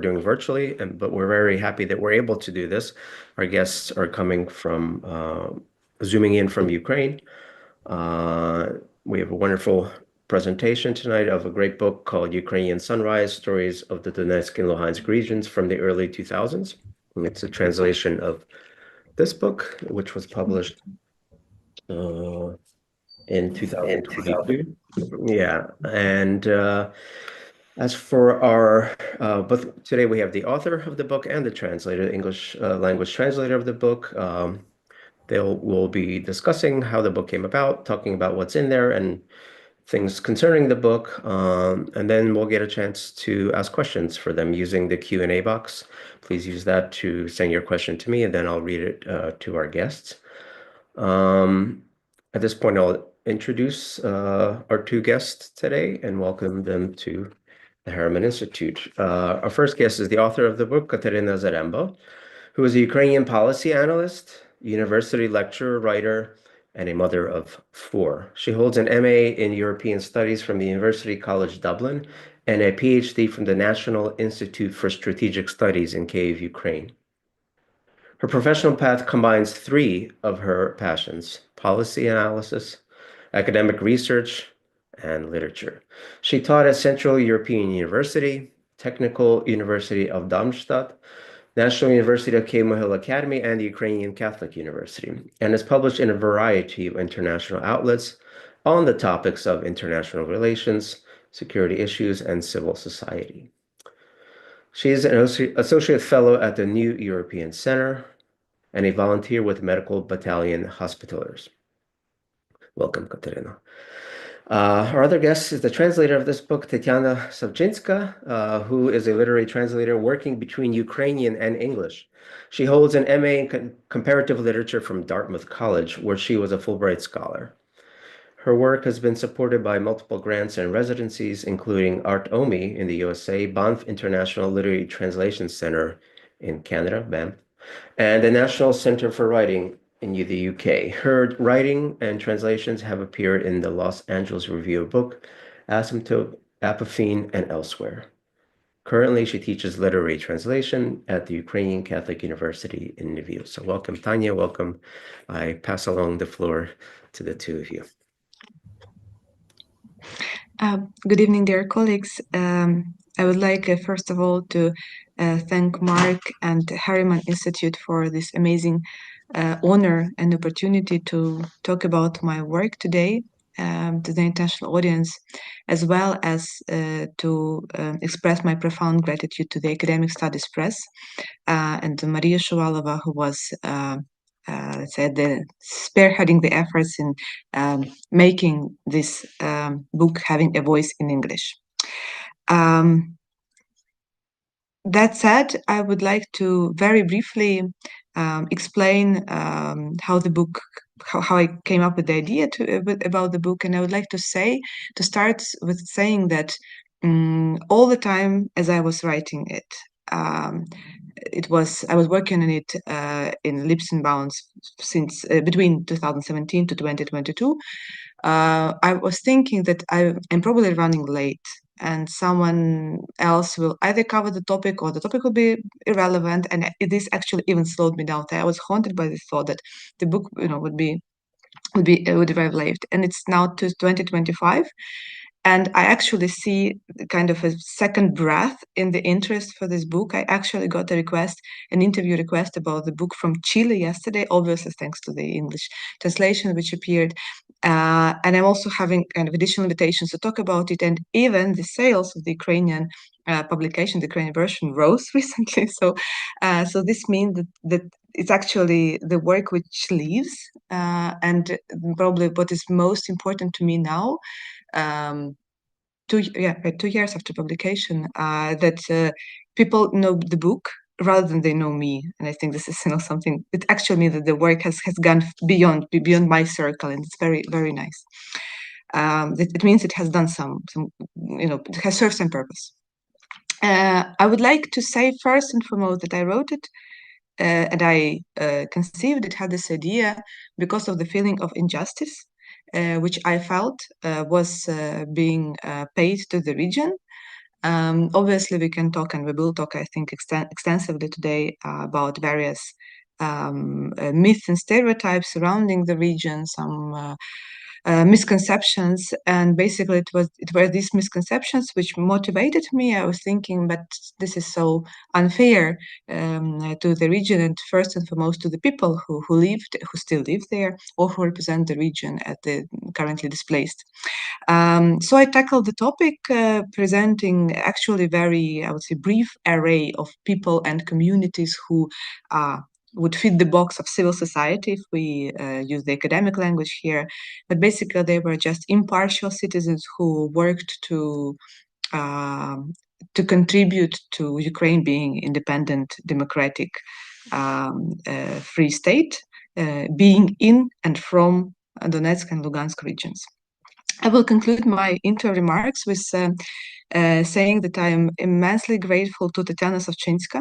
doing virtually, but we're very happy that we're able to do this. Our guests are coming from zooming in from Ukraine. We have a wonderful presentation tonight of a great book called Ukrainian Sunrise, Stories of the Donetsk and Luhansk Regions from the early 2000s. And it's a translation of this book, which was published in 2022. Yeah, and as for our, but today we have the author of the book and the translator, the English language translator of the book. We'll be discussing how the book came about, talking about what's in there and things concerning the book, and then we'll get a chance to ask questions for them using the Q&A box. Please use that to send your question to me, and then I'll read it to our guests. At this point, I'll introduce our two guests today and welcome them to the Harriman Institute. Our first guest is the author of the book, Kateryna Zarembo, who is a Ukrainian policy analyst, university lecturer, writer, and a mother of four. She holds an MA in European Studies from the University College Dublin and a PhD from the National Institute for Strategic Studies in Kyiv, Ukraine. Her professional path combines three of her passions: policy analysis, academic research, and literature. She taught at Central European University, Technical University of Darmstadt, National University of Kyiv Academy, and the Ukrainian Catholic University, and has published in a variety of international outlets on the topics of international relations, security issues, and civil society. She is an associate fellow at the New European Center and a volunteer with Medical Battalion Hospitallers. Welcome, Kateryna. Our other guest is the translator of this book, Tetiana Savchynska, who is a literary translator working between Ukrainian and English. She holds an MA in comparative literature from Dartmouth College, where she was a Fulbright scholar. Her work has been supported by multiple grants and residencies, including Art OMI in the USA, Banff International Literary Translation Center in Canada, Banff, and the National Center for Writing in the UK. Her writing and translations have appeared in the Los Angeles Review of Book, Asymptote, Apophene, and elsewhere. Currently, she teaches literary translation at the Ukrainian Catholic University in Lviv. So welcome, Tanya, welcome. I pass along the floor to the two of you. Good evening, dear colleagues. I would like, first of all, to thank Mark and Harriman Institute for this amazing honor and opportunity to talk about my work today to the international audience, as well as to express my profound gratitude to the Academic Studies Press and to Maria Shuvalova, who was spearheading the efforts in making this book having a voice in English. That said, I would like to very briefly explain how the book, how I came up with the idea about the book, and I would like to start with saying that all the time as I was writing it, I was working on it in leaps and bounds since between 2017 to 2022. I was thinking that I'm probably running late, and someone else will either cover the topic or the topic will be irrelevant. And this actually even slowed me down. I was haunted by the thought that the book, would arrive late. And it's now to 2025. And I actually see kind of a second breath in the interest for this book. I actually got an interview request about the book from Chile yesterday, obviously thanks to the English translation which appeared. And I'm also having kind of additional invitations to talk about it. And even the sales of the Ukrainian publication, the Ukrainian version, rose recently. So this means that it's actually the work which lives. And probably what is most important to me now, 2 years after publication, that people know the book rather than they know me. And I think this is something it actually means that the work has gone beyond my circle, and it's very, very nice. It means it has done it has served some purpose. I would like to say first and foremost that I wrote it and I conceived it, had this idea because of the feeling of injustice which I felt was being paid to the region. Obviously, we can talk, and we will talk, I think, extensively today about various myths and stereotypes surrounding the region, some misconceptions, and basically it were these misconceptions which motivated me. I was thinking, but this is so unfair to the region, and first and foremost to the people who still live there, or who represent the region at the currently displaced. So I tackled the topic, presenting actually very, I would say, brief array of people and communities who would fit the box of civil society if we use the academic language here. But basically, they were just impartial citizens who worked to contribute to Ukraine being independent, democratic, free state, being in and from Donetsk and Luhansk regions. I will conclude my intro remarks with saying that I am immensely grateful to Tetiana Savchynska,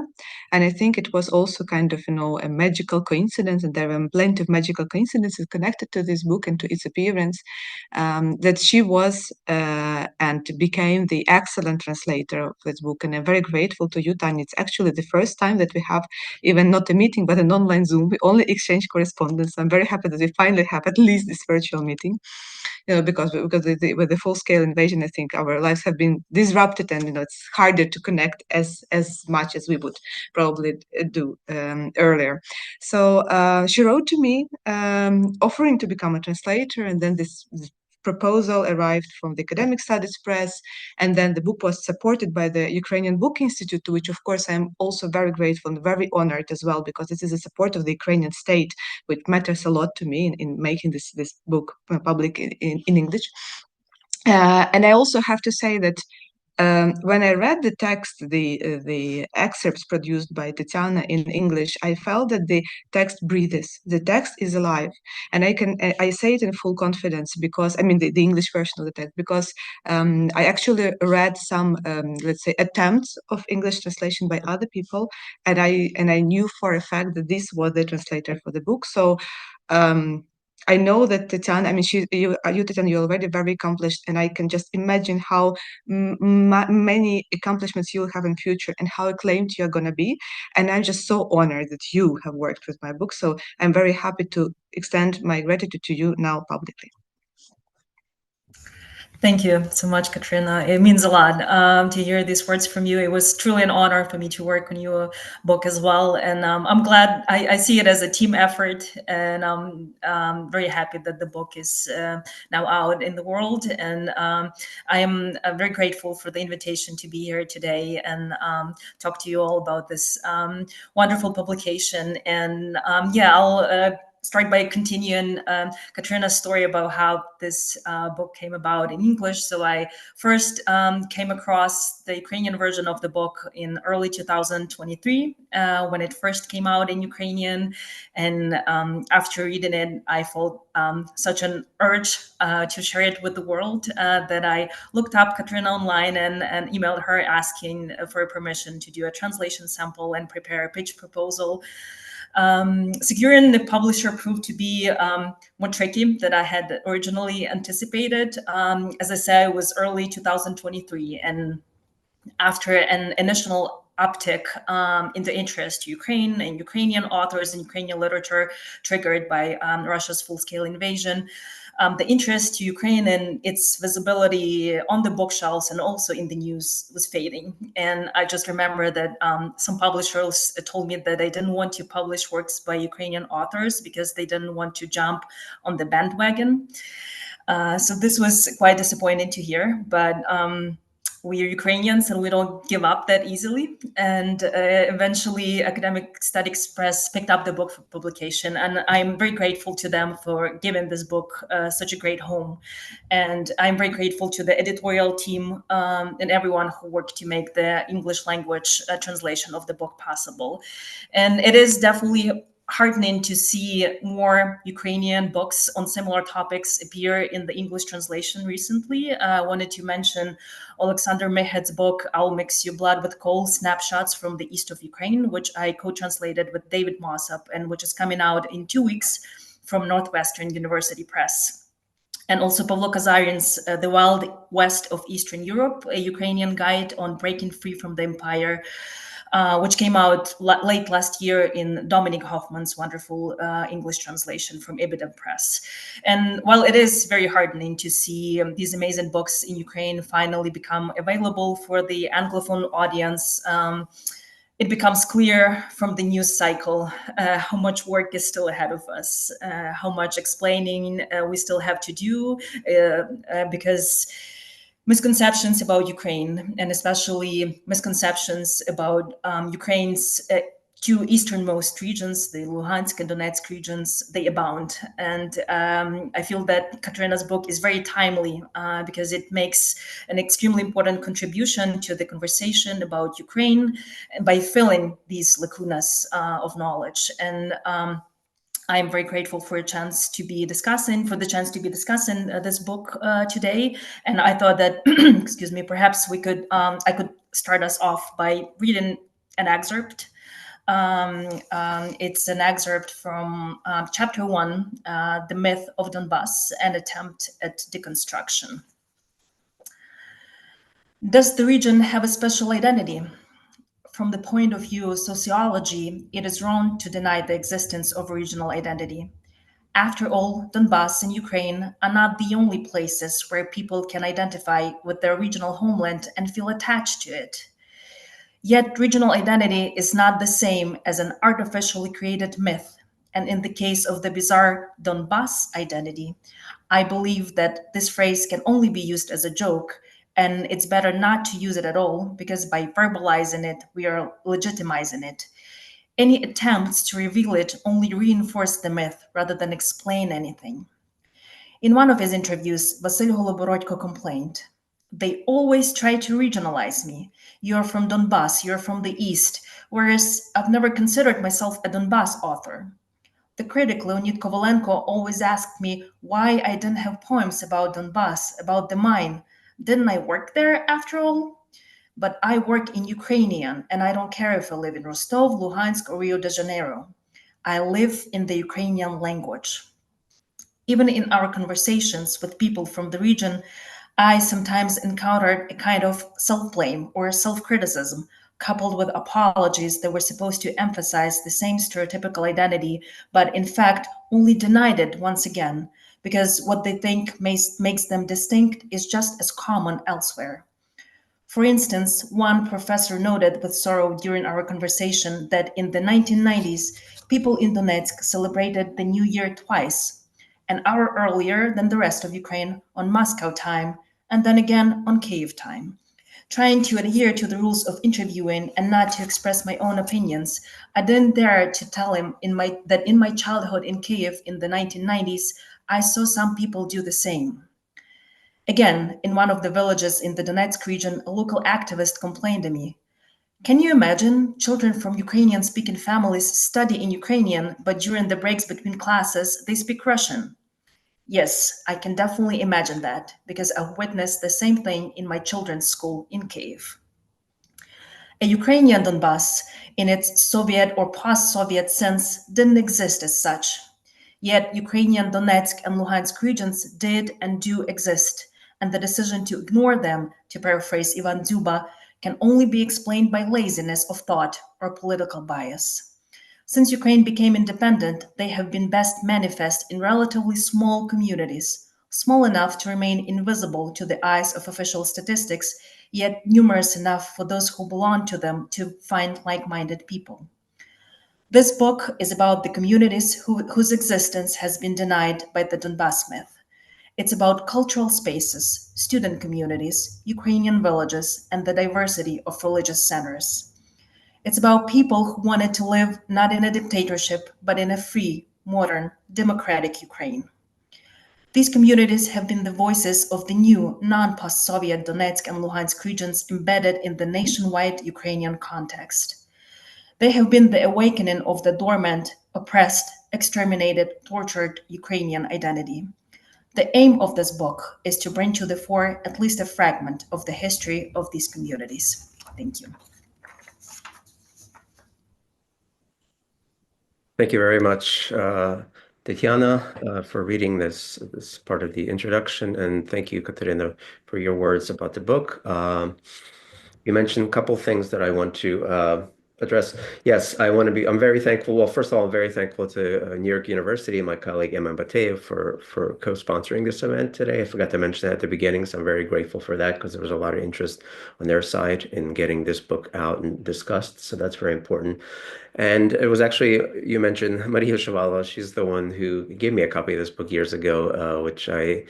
and I think it was also kind of, a magical coincidence, and there are plenty of magical coincidences connected to this book and to its appearance, that she was and became the excellent translator of this book, and I'm very grateful to you, Tanya. It's actually the first time that we have even not a meeting, but an online Zoom. We only exchange correspondence. I'm very happy that we finally have at least this virtual meeting. Because with the full-scale invasion, I think our lives have been disrupted, and it's harder to connect as much as we would probably do earlier. So she wrote to me offering to become a translator, and then this proposal arrived from the Academic Studies Press, and then the book was supported by the Ukrainian Book Institute, to which, of course, I'm also very grateful and very honored as well, because this is a support of the Ukrainian state, which matters a lot to me in making this book public in English. And I also have to say that when I read the text, the excerpts produced by Tetiana in English, I felt that the text breathes. The text is alive, and I say it in full confidence, because I mean the English version of the text, because I actually read some let's say attempts of English translation by other people, and I knew for a fact that this was the translator for the book. So. I know that Tetiana, I mean, Tetiana, you're already very accomplished, and I can just imagine how many accomplishments you'll have in future and how acclaimed you're going to be. And I'm just so honored that you have worked with my book. So I'm very happy to extend my gratitude to you now publicly. Thank you so much, Kateryna. It means a lot to hear these words from you. It was truly an honor for me to work on your book as well. And I'm glad I see it as a team effort. And I'm very happy that the book is now out in the world. And I am very grateful for the invitation to be here today and talk to you all about this wonderful publication. And yeah, I'll start by continuing Kateryna's story about how this book came about in English. So I first came across the Ukrainian version of the book in early 2023 when it first came out in Ukrainian. And after reading it, I felt such an urge to share it with the world that I looked up Kateryna online and emailed her asking for permission to do a translation sample and prepare a pitch proposal. Securing the publisher proved to be more tricky than I had originally anticipated. As I said, it was early 2023, and after an initial uptick in the interest to Ukraine and Ukrainian authors and Ukrainian literature triggered by Russia's full-scale invasion, the interest to Ukraine and its visibility on the bookshelves and also in the news was fading. And I just remember that some publishers told me that they didn't want to publish works by Ukrainian authors because they didn't want to jump on the bandwagon. So this was quite disappointing to hear, but we are Ukrainians and we don't give up that easily. And eventually Academic Studies Press picked up the book for publication. And I'm very grateful to them for giving this book such a great home. And I'm very grateful to the editorial team and everyone who worked to make the English language translation of the book possible. And it is definitely heartening to see more Ukrainian books on similar topics appear in the English translation recently. I wanted to mention Alexander Mehed's book, I'll Mix Your Blood with Coal, Snapshots from the East of Ukraine, which I co-translated with David Mossop and which is coming out in 2 weeks from Northwestern University Press. and also Pavlo Kazaryan's The Wild West of Eastern Europe, a Ukrainian guide on breaking free from the empire, which came out late last year in Dominic Hoffman's wonderful English translation from Ibidem Press. And while it is very heartening to see these amazing books in Ukraine finally become available for the Anglophone audience, it becomes clear from the news cycle how much work is still ahead of us, how much explaining we still have to do, because misconceptions about Ukraine, and especially misconceptions about Ukraine's two easternmost regions, the Luhansk and Donetsk regions, they abound. And I feel that Kateryna's book is very timely because it makes an extremely important contribution to the conversation about Ukraine by filling these lacunas of knowledge. And I'm very grateful for the chance to be discussing this book today. And I thought that, excuse me, perhaps I could start us off by reading an excerpt. It's an excerpt from chapter 1, The Myth of Donbas, an attempt at deconstruction. Does the region have a special identity? From the point of view of sociology, it is wrong to deny the existence of regional identity. After all, Donbas and Ukraine are not the only places where people can identify with their regional homeland and feel attached to it. Yet regional identity is not the same as an artificially created myth. And in the case of the bizarre Donbas identity, I believe that this phrase can only be used as a joke, and it's better not to use it at all, because by verbalizing it, we are legitimizing it. Any attempts to reveal it only reinforce the myth rather than explain anything. In one of his interviews, Vasyl Holoborodko complained, "They always try to regionalize me. You're from Donbas, you're from the East, whereas I've never considered myself a Donbas author." The critic Leonid Kovalenko always asked me why I didn't have poems about Donbas, about the mine. Didn't I work there after all? But I work in Ukrainian, and I don't care if I live in Rostov, Luhansk, or Rio de Janeiro. I live in the Ukrainian language. Even in our conversations with people from the region, I sometimes encountered a kind of self-blame or self-criticism, coupled with apologies that were supposed to emphasize the same stereotypical identity, but in fact only denied it once again, because what they think makes them distinct is just as common elsewhere. For instance, one professor noted with sorrow during our conversation that in the 1990s, people in Donetsk celebrated the New Year twice, an hour earlier than the rest of Ukraine on Moscow time, and then again on Kyiv time. Trying to adhere to the rules of interviewing and not to express my own opinions, I didn't dare to tell him that in my childhood in Kyiv in the 1990s, I saw some people do the same. Again, in one of the villages in the Donetsk region, a local activist complained to me, "Can you imagine children from Ukrainian-speaking families study in Ukrainian, but during the breaks between classes, they speak Russian?" Yes, I can definitely imagine that, because I've witnessed the same thing in my children's school in Kyiv. A Ukrainian Donbas, in its Soviet or post-Soviet sense, didn't exist as such. Yet Ukrainian Donetsk and Luhansk regions did and do exist, and the decision to ignore them, to paraphrase Ivan Dzuba, can only be explained by laziness of thought or political bias. Since Ukraine became independent, they have been best manifest in relatively small communities, small enough to remain invisible to the eyes of official statistics, yet numerous enough for those who belong to them to find like-minded people. This book is about the communities whose existence has been denied by the Donbas myth. It's about cultural spaces, student communities, Ukrainian villages, and the diversity of religious centers. It's about people who wanted to live not in a dictatorship, but in a free, modern, democratic Ukraine. These communities have been the voices of the new, non-post-Soviet Donetsk and Luhansk regions embedded in the nationwide Ukrainian context. They have been the awakening of the dormant, oppressed, exterminated, tortured Ukrainian identity. The aim of this book is to bring to the fore at least a fragment of the history of these communities. Thank you. Thank you very much, Tetiana, for reading this part of the introduction, and thank you, Kateryna, for your words about the book. You mentioned a couple things that I want to address. Yes, I'm very thankful. Well, first of all, I'm very thankful to New York University and my colleague Emma Bateyev for co-sponsoring this event today. I forgot to mention that at the beginning, so I'm very grateful for that because there was a lot of interest on their side in getting this book out and discussed. So that's very important. And it was actually, you mentioned Maria Shavala. She's the one who gave me a copy of this book years ago, which I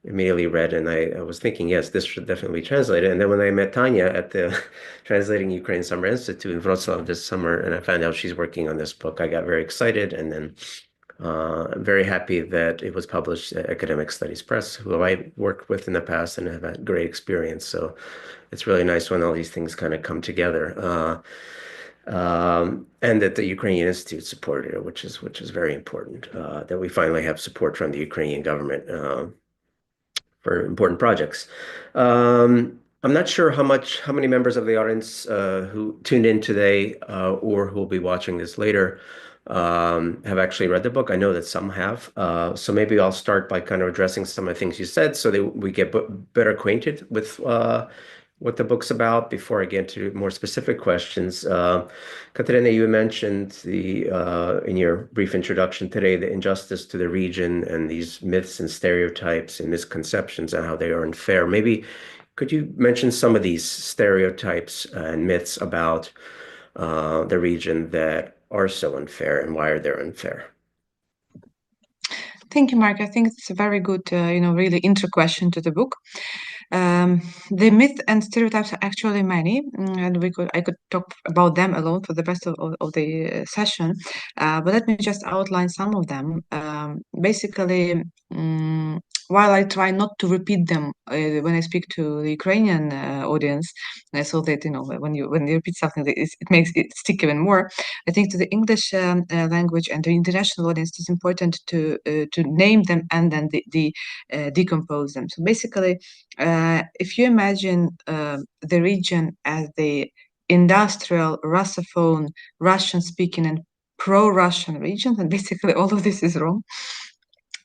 immediately read, and I was thinking, yes, this should definitely be translated. And then when I met Tanya at the Translating Ukrainian Sunrise Institute in Wrocław this summer, and I found out she's working on this book, I got very excited. And then I'm very happy that it was published at Academic Studies Press, who I worked with in the past and have had great experience. So it's really nice when all these things kind of come together. And that the Ukrainian Institute supported it, which is very important, that we finally have support from the Ukrainian government for important projects. I'm not sure how many members of the audience who tuned in today or who will be watching this later have actually read the book. I know that some have. So maybe I'll start by kind of addressing some of the things you said so that we get better acquainted with what the book's about before I get to more specific questions. Kateryna, you mentioned in your brief introduction today, the injustice to the region and these myths and stereotypes and misconceptions and how they are unfair. Maybe could you mention some of these stereotypes and myths about the region that are so unfair and why are they unfair? Thank you, Mark. I think it's a very good, really intro question to the book. The myth and stereotypes are actually many, and I could talk about them alone for the rest of the session. But let me just outline some of them. Basically, while I try not to repeat them when I speak to the Ukrainian audience, so that when you repeat something, it makes it stick even more. I think to the English language and the international audience, it's important to name them and then decompose them. So basically, if you imagine the region as the industrial, Russophone, Russian-speaking and pro-Russian region, then basically all of this is wrong.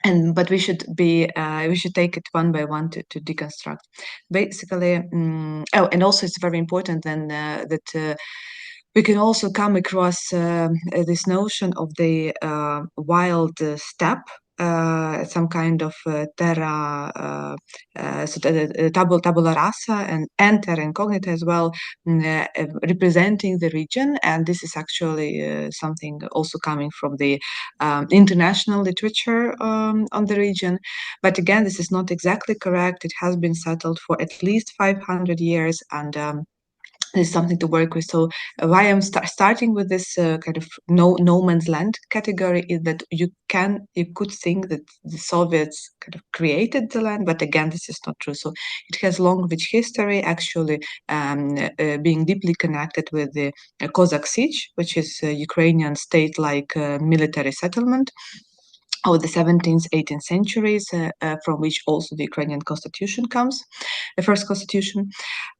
But we should take it one by one to deconstruct. Basically, and also it's very important then that we can also come across this notion of the wild steppe, some kind of terra, tabula rasa and terra incognita as well, representing the region. And this is actually something also coming from the international literature on the region. But again, this is not exactly correct. It has been settled for at least 500 years, and there's something to work with. So why I'm starting with this kind of no man's land category is that you could think that the Soviets kind of created the land, but again, this is not true. So it has long rich history, actually being deeply connected with the Cossack siege, which is a Ukrainian state-like military settlement of the 17th, 18th centuries, from which also the Ukrainian constitution comes, the first constitution.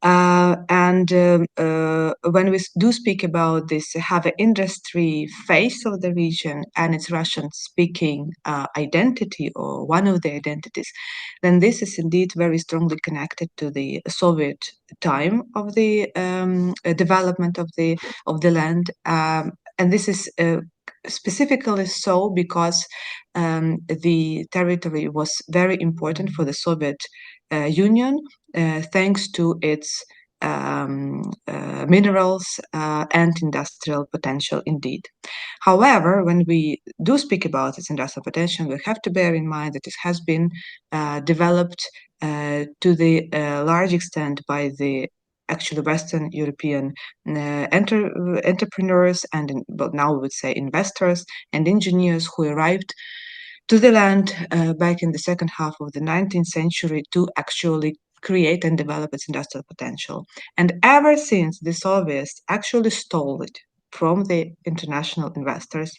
And when we do speak about this heavy industry face of the region and its Russian-speaking identity, or one of the identities, then this is indeed very strongly connected to the Soviet time of the development of the land. And this is specifically so because the territory was very important for the Soviet Union, thanks to its minerals and industrial potential indeed. However, when we do speak about its industrial potential, we have to bear in mind that it has been developed to the large extent by the actually Western European entrepreneurs and now we would say investors and engineers who arrived to the land back in the second half of the 19th century to actually create and develop its industrial potential. And ever since the Soviets actually stole it from the international investors,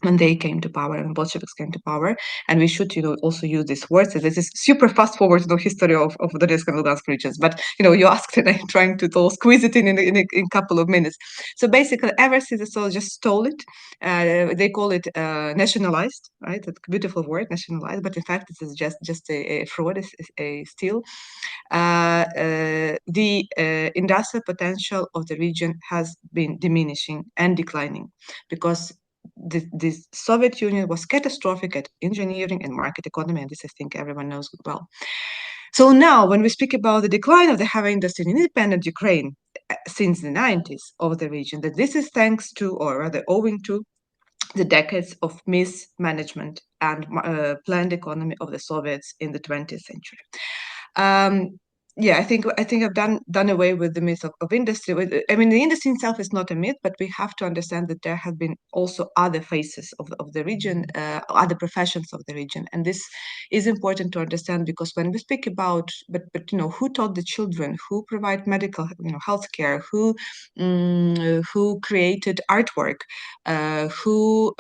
when they came to power and Bolsheviks came to power. And we should, also use these words. So this is super fast forward to the history of the Donetsk and Luhansk regions. But, you asked and I'm trying to squeeze it in a couple of minutes. So basically, ever since the Soviets just stole it, they call it nationalized, right? That's a beautiful word, nationalized. But in fact, this is just a fraud, a steal. The industrial potential of the region has been diminishing and declining because the Soviet Union was catastrophic at engineering and market economy, and this I think everyone knows well. So now, when we speak about the decline of the heavy industry in independent Ukraine since the 90s of the region, that this is thanks to, or rather owing to, the decades of mismanagement and planned economy of the Soviets in the 20th century. I think I've done away with the myth of industry. I mean, the industry itself is not a myth, but we have to understand that there have been also other faces of the region, other professions of the region, and this is important to understand because when we speak about, but who taught the children, who provide medical, healthcare, who created artwork, who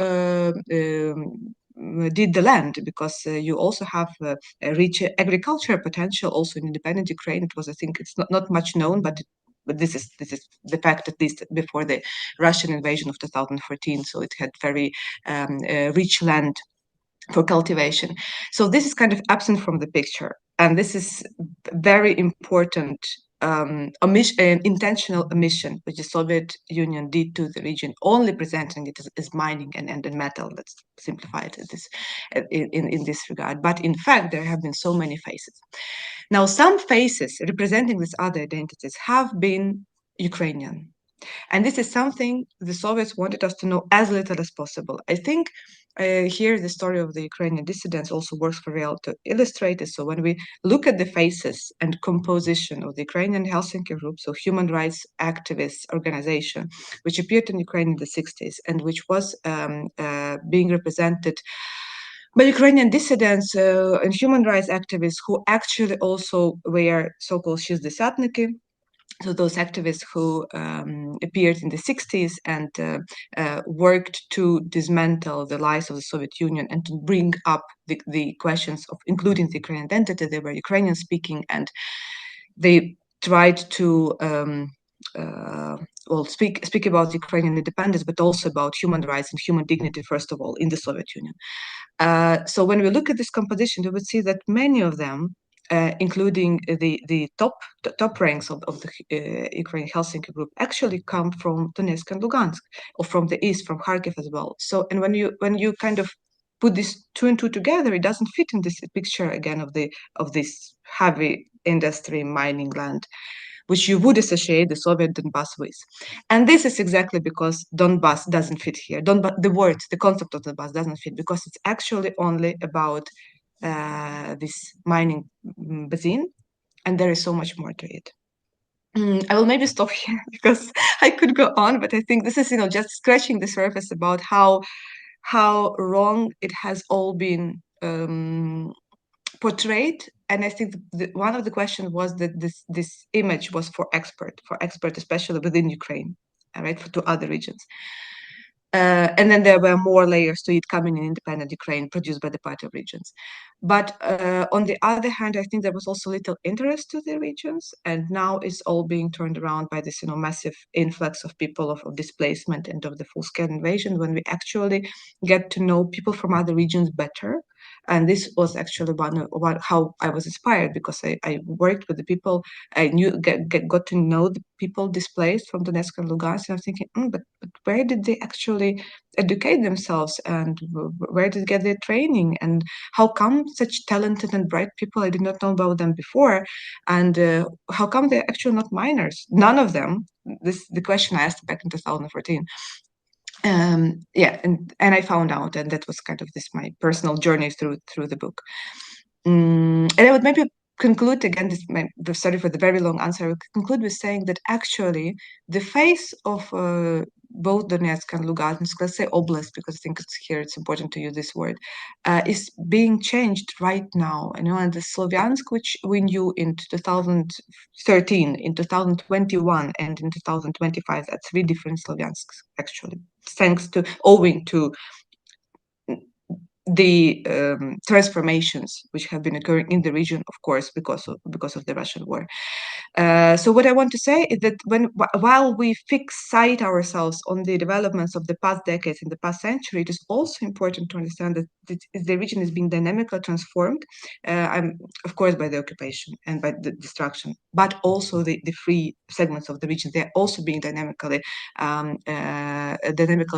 did the land, because you also have a rich agricultural potential also in independent Ukraine. It was, I think, it's not much known, but this is the fact, at least before the Russian invasion of 2014. So it had very rich land for cultivation. So this is kind of absent from the picture, and this is very important intentional omission which the Soviet Union did to the region, only presenting it as mining and metal. Let's simplify it in this regard. But in fact, there have been so many faces. Now, some faces representing these other identities have been Ukrainian. And this is something the Soviets wanted us to know as little as possible. I think here the story of the Ukrainian dissidents also works very well to illustrate it. So when we look at the faces and composition of the Ukrainian Helsinki group, so human rights activist organization, which appeared in Ukraine in the 60s and which was being represented by Ukrainian dissidents and human rights activists who actually also were so-called shizdesyatniki, so those activists who appeared in the 60s and worked to dismantle the lies of the Soviet Union and to bring up the questions of including the Ukrainian identity. They were Ukrainian speaking, and they tried to speak about Ukrainian independence, but also about human rights and human dignity, first of all, in the Soviet Union. So when we look at this composition, we would see that many of them, including the top ranks of the Ukrainian Helsinki group, actually come from Donetsk and Luhansk, or from the east, from Kharkiv as well. So, and when you kind of put these two and two together, it doesn't fit in this picture again of this heavy industry mining land, which you would associate the Soviet Donbas with. And this is exactly because Donbas doesn't fit here. The word, the concept of Donbas doesn't fit because it's actually only about this mining basin, and there is so much more to it. I will maybe stop here because I could go on, but I think this is, just scratching the surface about how wrong it has all been portrayed. And I think one of the questions was that this image was for expert, especially within Ukraine, right, to other regions. And then there were more layers to it coming in independent Ukraine, produced by the party of regions. But on the other hand, I think there was also little interest to the regions, and now it's all being turned around by this, massive influx of people, of displacement, and of the full-scale invasion, when we actually get to know people from other regions better. And this was actually how I was inspired, because I worked with the people. I got to know the people displaced from Donetsk and Luhansk, and I'm thinking, but where did they actually educate themselves, and where did they get their training, and how come such talented and bright people, I did not know about them before, and how come they're actually not miners? None of them. The question I asked back in 2014. And I found out, and that was kind of my personal journey through the book. And I would maybe conclude again, sorry for the very long answer, I would conclude with saying that actually the face of both Donetsk and Lugansk, let's say oblast, because I think it's important to use this word, is being changed right now. And the Slavyansk, which we knew in 2013, in 2021, and in 2025, that's three different Slavyansks, actually, owing to the transformations which have been occurring in the region, of course, because of the Russian war. So what I want to say is that while we fixate ourselves on the developments of the past decades and the past century, it is also important to understand that the region is being dynamically transformed, of course, by the occupation and by the destruction, but also the free segments of the region. They're also being dynamically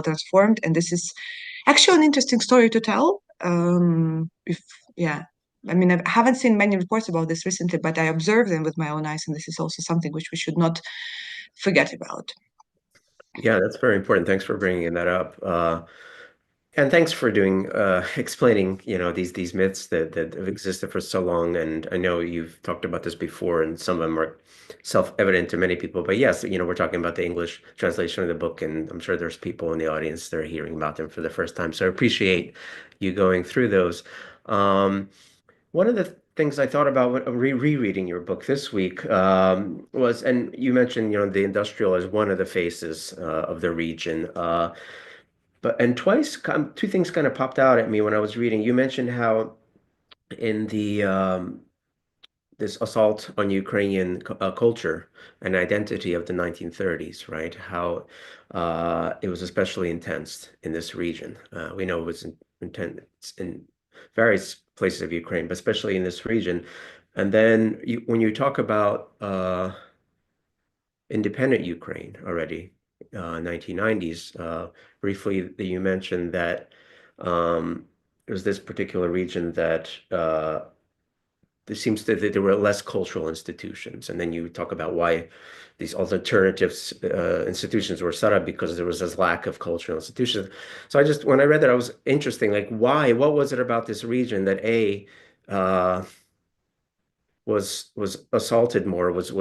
transformed, and this is actually an interesting story to tell. I mean, I haven't seen many reports about this recently, but I observed them with my own eyes, and this is also something which we should not forget about. Yeah, that's very important. Thanks for bringing that up. And thanks for explaining, these myths that have existed for so long. And I know you've talked about this before, and some of them are self-evident to many people. But yes, we're talking about the English translation of the book, and I'm sure there's people in the audience that are hearing about them for the first time. So I appreciate you going through those. One of the things I thought about when rereading your book this week was, and you mentioned, the industrial as one of the faces of the region. And twice, two things kind of popped out at me when I was reading. You mentioned how in this assault on Ukrainian culture and identity of the 1930s, right? How it was especially intense in this region. We know it was intense in various places of Ukraine, but especially in this region. And then when you talk about independent Ukraine already, 1990s, briefly you mentioned that it was this particular region that it seems that there were less cultural institutions. And then you talk about why these alternative institutions were set up, because there was this lack of cultural institutions. So when I read that, I was interesting, like, why? What was it about this region that was assaulted more, was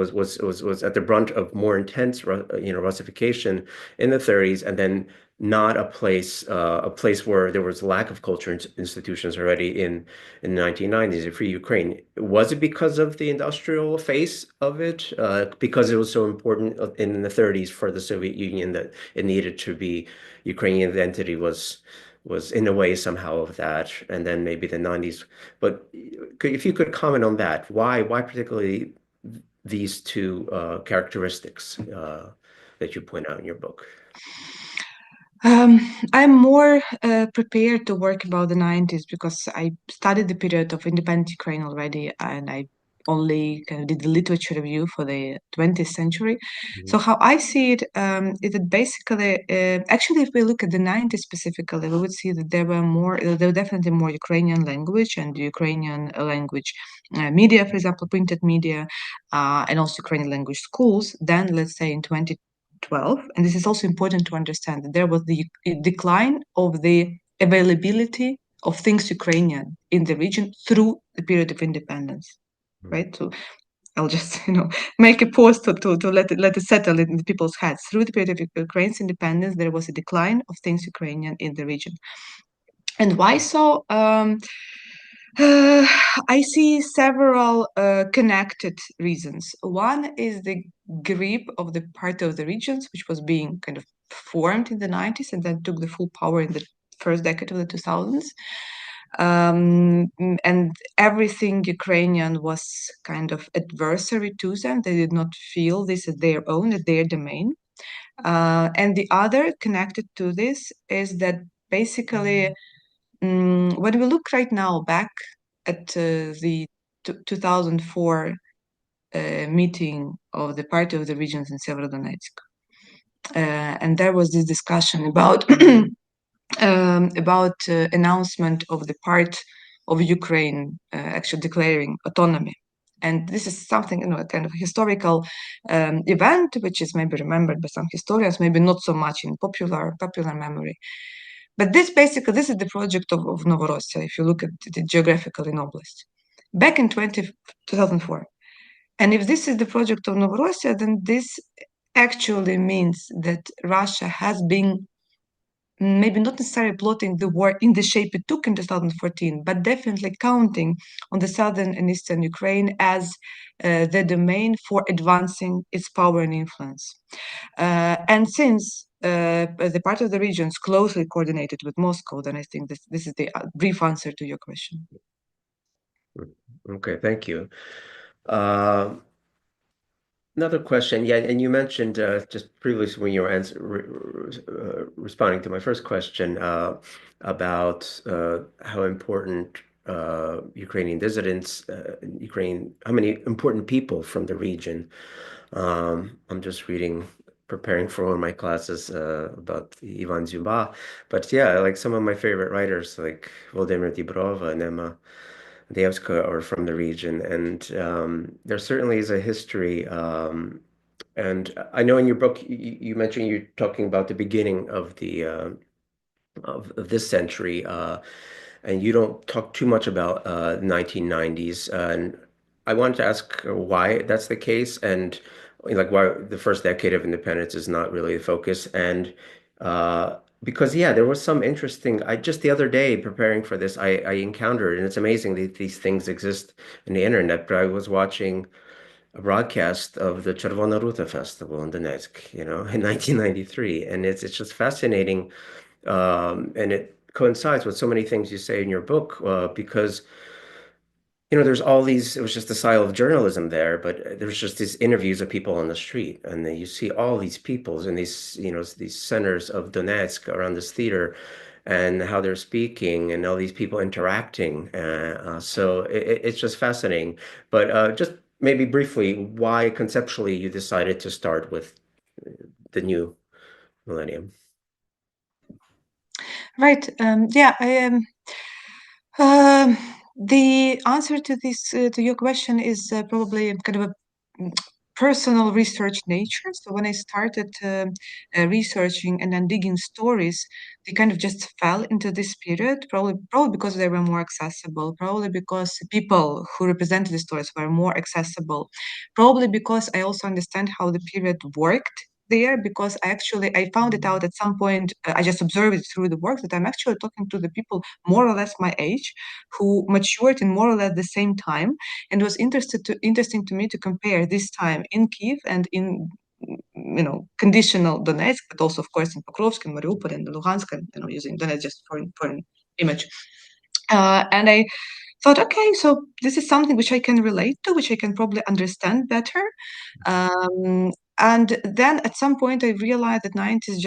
at the brunt of more intense Russification in the 30s, and then not a place where there was lack of culture institutions already in the 1990s for Ukraine? Was it because of the industrial phase of it, because it was so important in the 30s for the Soviet Union that it needed to be Ukrainian identity was in a way somehow of that, and then maybe the 90s. But if you could comment on that, why particularly these two characteristics that you point out in your book? I'm more prepared to work about the 90s because I studied the period of independent Ukraine already, and I only kind of did the literature review for the 20th century. So how I see it is that basically, actually, if we look at the 90s specifically, we would see that there were definitely more Ukrainian language and Ukrainian language media, for example, printed media, and also Ukrainian language schools than, let's say, in 2012. And this is also important to understand that there was the decline of the availability of things Ukrainian in the region through the period of independence, right? So I'll just make a pause to let it settle in the people's heads. Through the period of Ukraine's independence, there was a decline of things Ukrainian in the region. And why so? I see several connected reasons. One is the grip of the part of the regions, which was being kind of formed in the 90s and then took the full power in the first decade of the 2000s. And everything Ukrainian was kind of adversary to them. They did not feel this as their own, as their domain. And the other connected to this is that basically, when we look right now back at the 2004 meeting of the Party of the Regions in Severodonetsk, and there was this discussion about announcement of the part of Ukraine actually declaring autonomy. And this is something, a kind of historical event, which is maybe remembered by some historians, maybe not so much in popular memory. But this is the project of Novorossiya, if you look at it geographically in Oblast, back in 2004. And if this is the project of Novorossiya, then this actually means that Russia has been maybe not necessarily plotting the war in the shape it took in 2014, but definitely counting on the southern and eastern Ukraine as the domain for advancing its power and influence. And since the part of the regions closely coordinated with Moscow, then I think this is the brief answer to your question. Okay, thank you. Another question, yeah, and you mentioned just previously when you were responding to my first question about how important Ukrainian dissidents, how many important people from the region. I'm just preparing for one of my classes about Ivan Zumba, but yeah, like some of my favorite writers like Volodymyr Dibrova and Emma Deyevska are from the region, and there certainly is a history. And I know in your book you mentioned you're talking about the beginning of the of this century, and you don't talk too much about 1990s. And I wanted to ask why that's the case, and like why the first decade of independence is not really the focus. And because yeah, there was some interesting. I just the other day preparing for this, I encountered, and it's amazing that these things exist in the internet. But I was watching a broadcast of the Czerwona Ruta Festival in Donetsk, in 1993, and it's just fascinating, and it coincides with so many things you say in your book, because there's all these. It was just a style of journalism there, but there's just these interviews of people on the street, and then you see all these peoples in these centers of Donetsk around this theater, and how they're speaking, and all these people interacting. So it's just fascinating. But just maybe briefly, why conceptually you decided to start with the new millennium? Right. Yeah. Um, the answer to this to your question is probably kind of a personal research nature. So when I started researching and then digging stories, they kind of just fell into this period. Probably because they were more accessible. Probably because people who represented the stories were more accessible. Probably because I also understand how the period worked there, because I found it out at some point. I just observed it through the work that I'm actually talking to the people more or less my age who matured in more or less the same time, and it was interesting to me to compare this time in Kiev and in conditional Donetsk, but also of course in Pokrovsk and Mariupol and Luhansk, and using Donetsk just for an image. And I thought, okay, so this is something which I can relate to, which I can probably understand better. And then at some point, I realized that 90s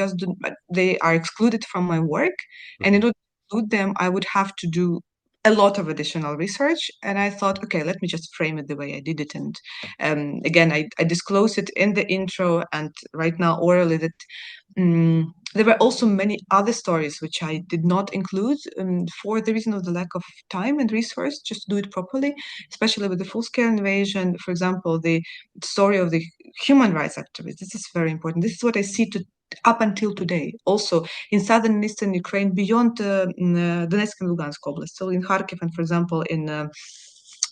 they are excluded from my work. And in order to include them, I would have to do a lot of additional research. And I thought, okay, let me just frame it the way I did it. And again, I disclose it in the intro and right now orally that there were also many other stories which I did not include for the reason of the lack of time and resource just to do it properly, especially with the full-scale invasion. For example, the story of the human rights activists. This is very important. This is what I see up until today. Also in southern and eastern Ukraine, beyond Donetsk and Luhansk Oblast, so in Kharkiv and, for example, in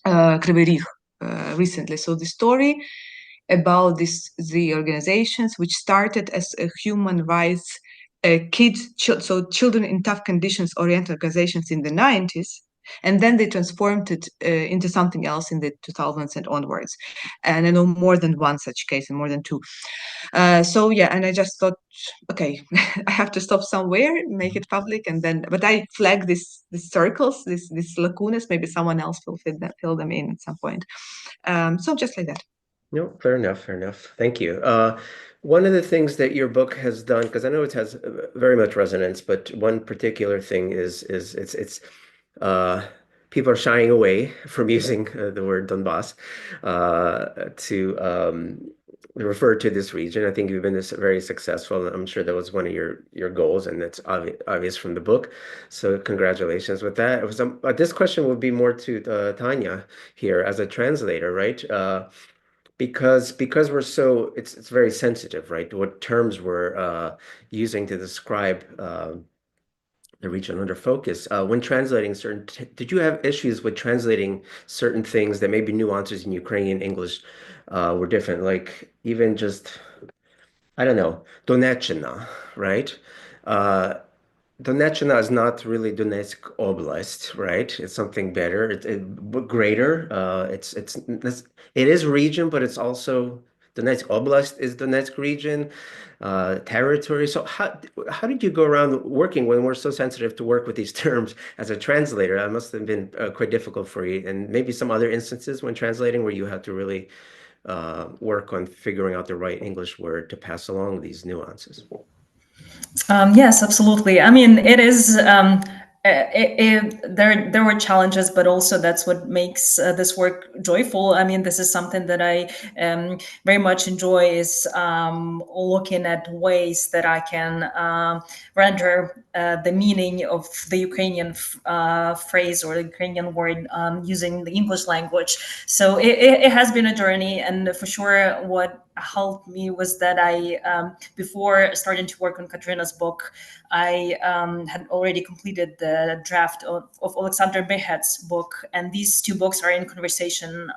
Kryvyi Rih recently. So the story about the organizations which started as a human rights children in tough conditions oriented organizations in the 90s, and then they transformed it into something else in the 2000s and onwards. And I know more than one such case and more than two. So yeah, and I just thought, okay, I have to stop somewhere, make it public, and then. But I flag these circles, these lacunas. Maybe someone else will fill them in at some point. So just like that. No, fair enough, fair enough. Thank you. One of the things that your book has done, because I know it has very much resonance, but one particular thing is it's people are shying away from using the word Donbas to refer to this region. I think you've been very successful, and I'm sure that was one of your goals, and that's obvious from the book. So congratulations with that. This question would be more to Tanya here as a translator, right? Because it's very sensitive, right? What terms we're using to describe the region under focus. When translating did you have issues with translating certain things that maybe nuances in Ukrainian English were different? Like even just, I don't know, Donetchina, right? Uh, Donetchina is not really Donetsk Oblast, right? It's something better, greater. It is region, but it's also Donetsk Oblast is Donetsk region, territory. So how did you go around working when we're so sensitive to work with these terms as a translator? That must have been quite difficult for you. And maybe some other instances when translating where you had to really work on figuring out the right English word to pass along these nuances. Yes, absolutely. I mean, it is. There were challenges, but also that's what makes this work joyful. I mean, this is something that I very much enjoy, is looking at ways that I can render the meaning of the Ukrainian phrase or the Ukrainian word using the English language. So it has been a journey, and for sure, what helped me was that I, before starting to work on Kateryna's book, I had already completed the draft of Alexander Behet's book, and these two books are in conversation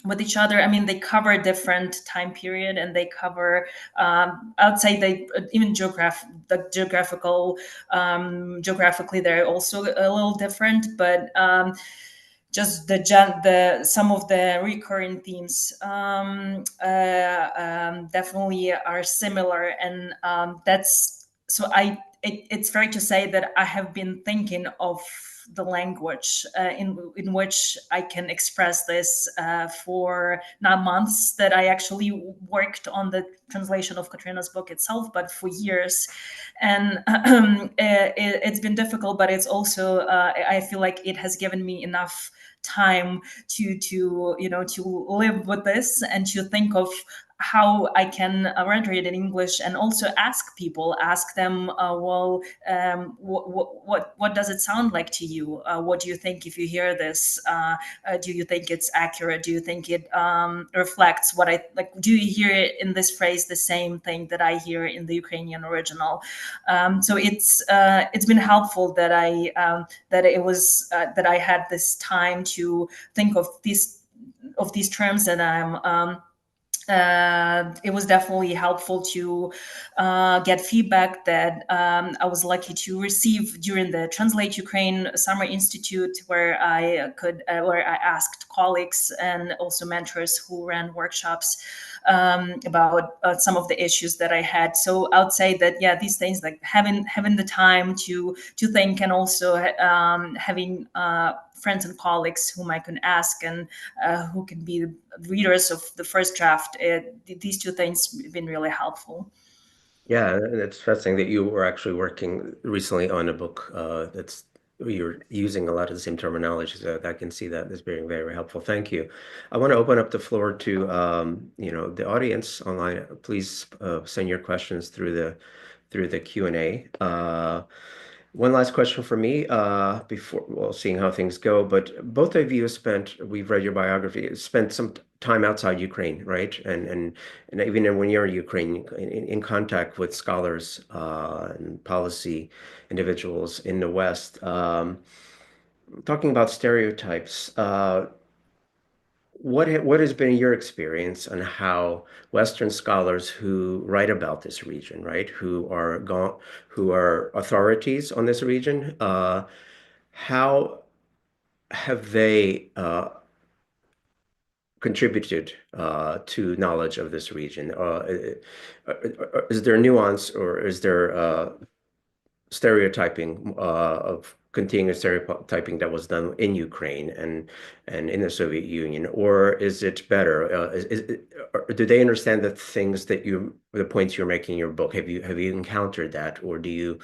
with each other. I mean, they cover different time period, and they cover, I would say, they even geographically they're also a little different, but just some of the recurring themes definitely are similar, and that's so it's fair to say that I have been thinking of the language in which I can express this for not months that I actually worked on the translation of Kateryna's book itself, but for years. And it's been difficult, but it's also I feel like it has given me enough time to live with this and to think of how I can render it in English, and also ask them, what does it sound like to you? What do you think if you hear this? Do you think it's accurate? Do you think it reflects what I like? Do you hear it in this phrase the same thing that I hear in the Ukrainian original? So it's been helpful that I had this time to think of these terms, and it was definitely helpful to get feedback that I was lucky to receive during the Translate Ukraine Summer Institute, where I asked colleagues and also mentors who ran workshops about some of the issues that I had. So I would say that, yeah, these things, like having the time to think, and also having friends and colleagues whom I can ask, and who can be readers of the first draft. These two things have been really helpful. Yeah, it's fascinating that you were actually working recently on a book that's you're using a lot of the same terminology, so I can see that as being very, very helpful. Thank you. I want to open up the floor to the audience online. Please send your questions through the Q&A. One last question for me before seeing how things go. But both of you we've read your biography, spent some time outside Ukraine, right? And even when you're in Ukraine, in contact with scholars and policy individuals in the West, talking about stereotypes. What has been your experience on how Western scholars who write about this region, right, who are authorities on this region, how have they contributed to knowledge of this region? Is there nuance, or is there stereotyping of continuous stereotyping that was done in Ukraine and in the Soviet Union, or is it better? Do they understand the things the points you're making in your book? Have you encountered that, or do you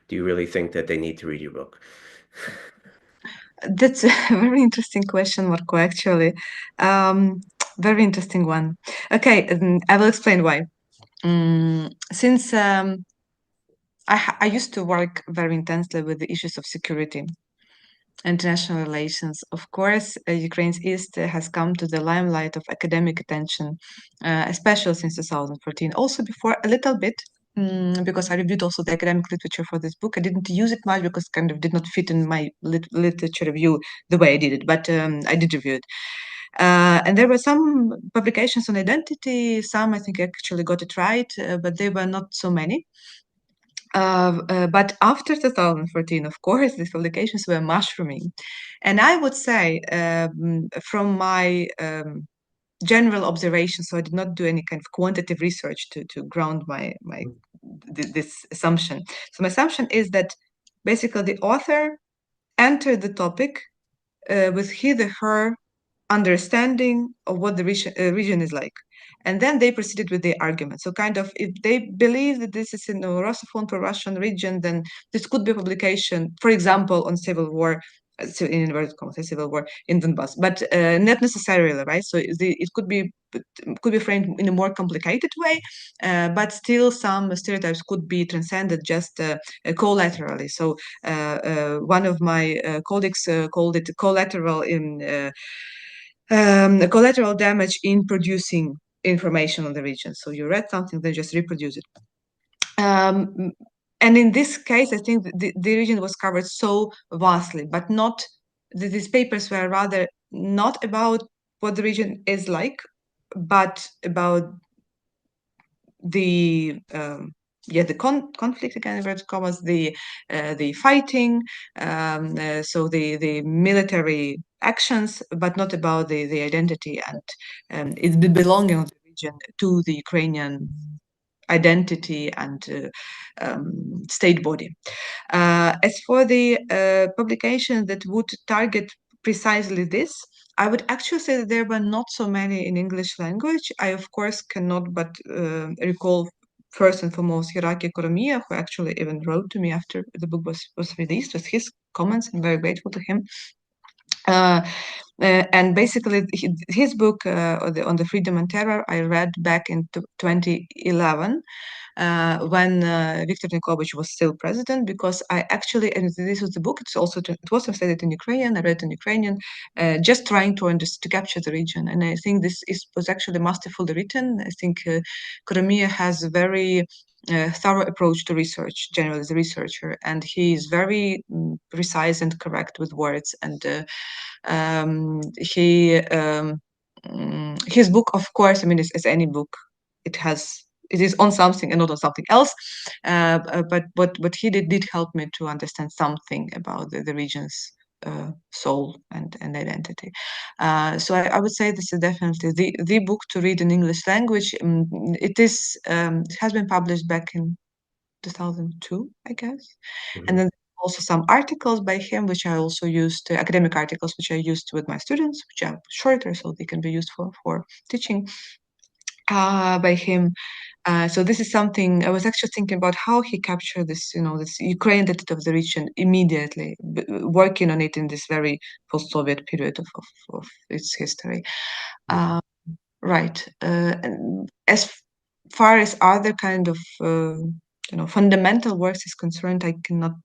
really think that they need to read your book? That's a very interesting question, Marco, actually. Very interesting one. Okay, I will explain why. Since I used to work very intensely with the issues of security, international relations. Of course, Ukraine's East has come to the limelight of academic attention, especially since 2014. Also before, a little bit, because I reviewed also the academic literature for this book. I didn't use it much because it kind of did not fit in my literature review the way I did it, but I did review it. And there were some publications on identity. Some, I think, actually got it right, but they were not so many. But after 2014, of course, these publications were mushrooming. And I would say, from my general observations, so I did not do any kind of quantitative research to ground this assumption. So my assumption is that basically the author entered the topic with his or her understanding of what the region is like. And then they proceeded with the argument. So kind of, if they believe that this is in a Russophone pro-Russian region, then this could be a publication, for example, on civil war, so in inverted commas, civil war in Donbas, but not necessarily, right? So it could be framed in a more complicated way, but still some stereotypes could be transcended just collaterally. So one of my colleagues called it collateral in collateral damage in producing information on the region. So you read something, then just reproduce it. And in this case, I think the region was covered so vastly, but not, these papers were rather not about what the region is like, but about the conflict, again, inverted commas, the fighting, so the military actions, but not about the identity and the belonging of the region to the Ukrainian identity and state body. As for the publication that would target precisely this, I would actually say that there were not so many in English language. I, of course, cannot but recall first and foremost Hiraki Koromiya, who actually even wrote to me after the book was released with his comments. I'm very grateful to him. And basically, his book on the freedom and terror, I read back in 2011. When Viktor Yanukovych was still president, because I actually, and this was the book, it was translated in Ukrainian, I read in Ukrainian, just trying to capture the region. And I think this was actually masterfully written. I think Koromiya has a very thorough approach to research, generally as a researcher, and he is very precise and correct with words. And his book, of course, I mean, as any book, it is on something and not on something else. But what he did help me to understand something about the region's soul and identity. So I would say this is definitely the book to read in English language. It has been published back in 2002, I guess. And then also some articles by him, which I also used, academic articles, which I used with my students, which are shorter, so they can be used for teaching by him. So this is something I was actually thinking about, how he captured this, this Ukrainian identity of the region immediately, working on it in this very post-Soviet period of its history. Right. And as far as other kind of fundamental works is concerned, I cannot,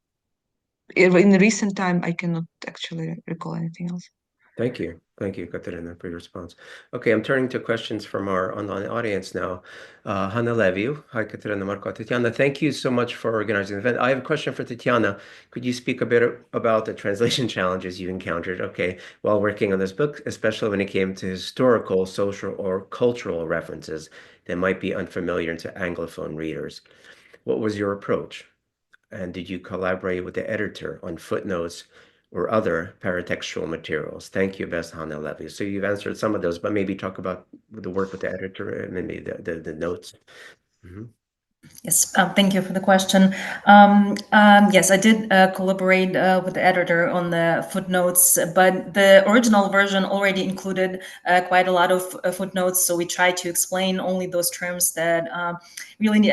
in recent time, I cannot actually recall anything else. Thank you, Kateryna, for your response. Okay, I'm turning to questions from our online audience now. Hanna Leviu. Hi, Kateryna, Marko, Tetiana. Thank you so much for organizing the event. I have a question for Tetiana. Could you speak a bit about the translation challenges you encountered, while working on this book, especially when it came to historical, social, or cultural references that might be unfamiliar to Anglophone readers? What was your approach? And did you collaborate with the editor on footnotes or other paratextual materials? Thank you, Best Hanna Leviu. So you've answered some of those, but maybe talk about the work with the editor and maybe the notes. Yes, thank you for the question. Yes, I did collaborate with the editor on the footnotes, but the original version already included quite a lot of footnotes. So we tried to explain only those terms that really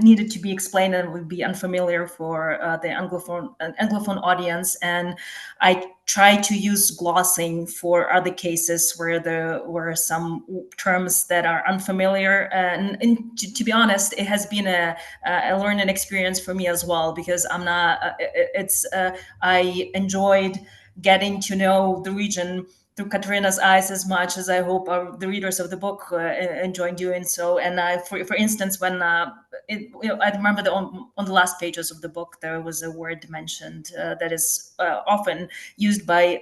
needed to be explained and would be unfamiliar for the Anglophone audience. And I tried to use glossing for other cases where there were some terms that are unfamiliar. And to be honest, it has been a learning experience for me as well, because I'm not, I enjoyed getting to know the region through Kateryna's eyes as much as I hope the readers of the book enjoy doing so. And for instance, when I remember on the last pages of the book, there was a word mentioned that is often used by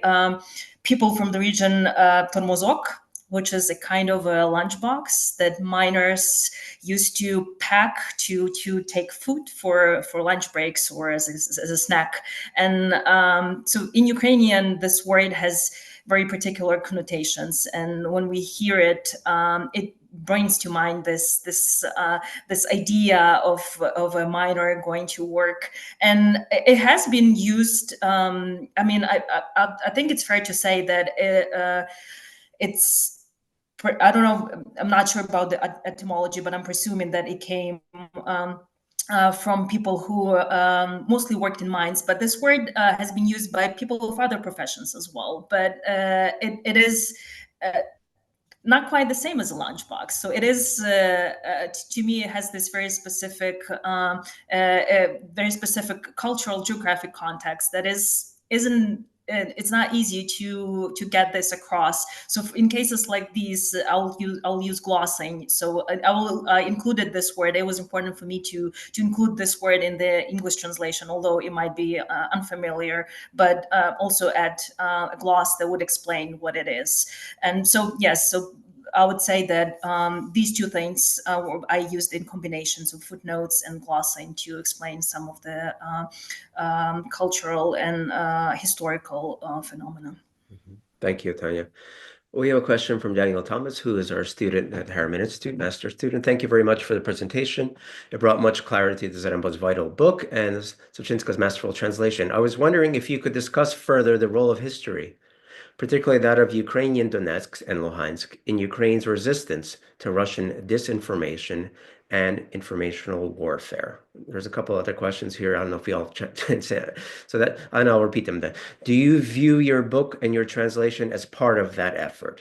people from the region, tormozok, which is a kind of a lunchbox that miners used to pack to take food for lunch breaks or as a snack. And so in Ukrainian, this word has very particular connotations. And when we hear it, it brings to mind this idea of a miner going to work, and it has been used. I mean, I think it's fair to say that it's. I don't know. I'm not sure about the etymology, but I'm presuming that it came from people who mostly worked in mines. But this word has been used by people of other professions as well. But it is not quite the same as a lunchbox. So it is, to me, it has this very specific cultural geographic context that isn't. It's not easy to get this across. So in cases like these, I'll use glossing. So I will included this word. It was important for me to include this word in the English translation, although it might be unfamiliar, but also add a gloss that would explain what it is. And so yes, so I would say that these two things I used in combinations of footnotes and glossing to explain some of the cultural and historical phenomena. Thank you, Tanya. We have a question from Daniel Thomas, who is our student at the Harriman Institute, master student. Thank you very much for the presentation. It brought much clarity to Zarembo's vital book and Savchynska's masterful translation. I was wondering if you could discuss further the role of history, particularly that of Ukrainian Donetsk and Luhansk, in Ukraine's resistance to Russian disinformation and informational warfare. There's a couple other questions here. I don't know if y'all so that, and I'll repeat them then. Do you view your book and your translation as part of that effort?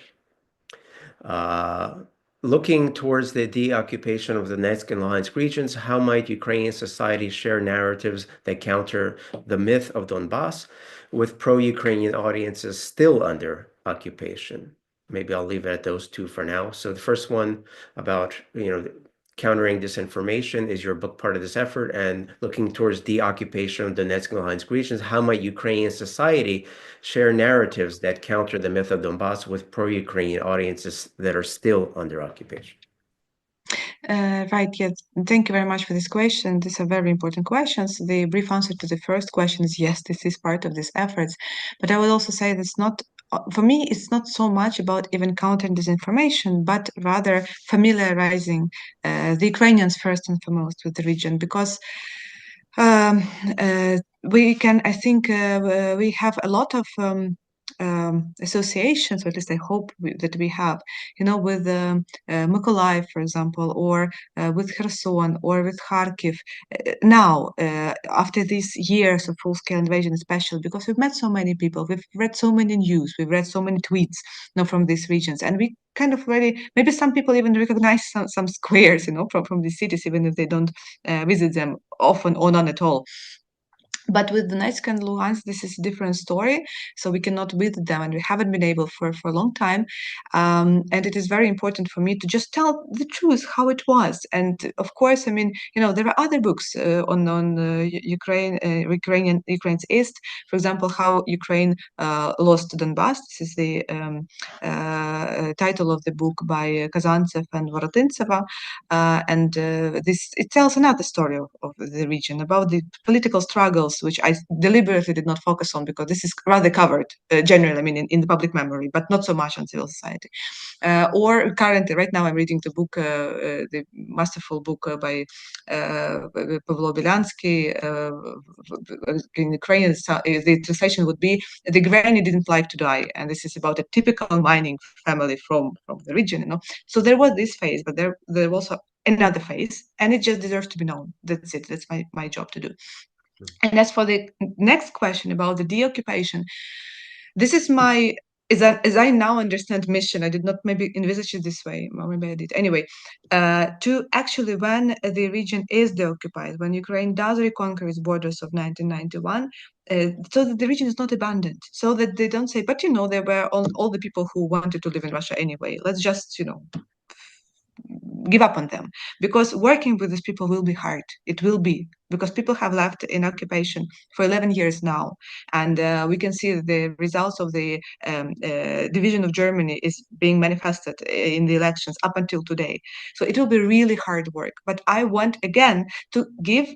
Looking towards the deoccupation of the Donetsk and Luhansk regions, how might Ukrainian society share narratives that counter the myth of Donbas with pro-Ukrainian audiences still under occupation? Maybe I'll leave it at those two for now. So the first one about, countering disinformation, is your book part of this effort? And looking towards deoccupation of the Donetsk and Luhansk regions, how might Ukrainian society share narratives that counter the myth of Donbas with pro-Ukrainian audiences that are still under occupation? Right, yes. Thank you very much for this question. These are very important questions. The brief answer to the first question is yes, this is part of these efforts. But I would also say that's not, for me, it's not so much about even countering disinformation, but rather familiarizing the Ukrainians first and foremost with the region, because we can, I think, we have a lot of associations, or at least I hope that we have, with Mykolaiv, for example, or with Kherson, or with Kharkiv. Now, after these years of full-scale invasion, especially because we've met so many people, we've read so many news, we've read so many tweets, from these regions, and we kind of really, maybe some people even recognize some squares, from these cities, even if they don't visit them often or none at all. But with Donetsk and Luhansk, this is a different story. So we cannot visit them, and we haven't been able for a long time. And it is very important for me to just tell the truth, how it was. And of course, I mean, there are other books on Ukraine's East. For example, how Ukraine lost Donbas. This is the title of the book by Kazantsev and Vorotintseva. And it tells another story of the region, about the political struggles, which I deliberately did not focus on because this is rather covered generally, I mean, in the public memory, but not so much on civil society. Or currently, right now, I'm reading the book, the masterful book by Pavlo Belyansky. In Ukrainian, the translation would be "The Granny Didn't Like to Die," and this is about a typical mining family from the region. So there was this phase, but there was also another phase, and it just deserves to be known. That's it. That's my job to do. And as for the next question about the deoccupation, this is my, as I now understand, mission. I did not maybe envisage it this way, or maybe I did. Anyway, to actually, when the region is deoccupied, when Ukraine does reconquer its borders of 1991, so that the region is not abandoned, so that they don't say, but there were all the people who wanted to live in Russia anyway. Let's just, give up on them, because working with these people will be hard. It will be, because people have left in occupation for 11 years now. And we can see that the results of the division of Germany is being manifested in the elections up until today. So it will be really hard work. But I want, again, to give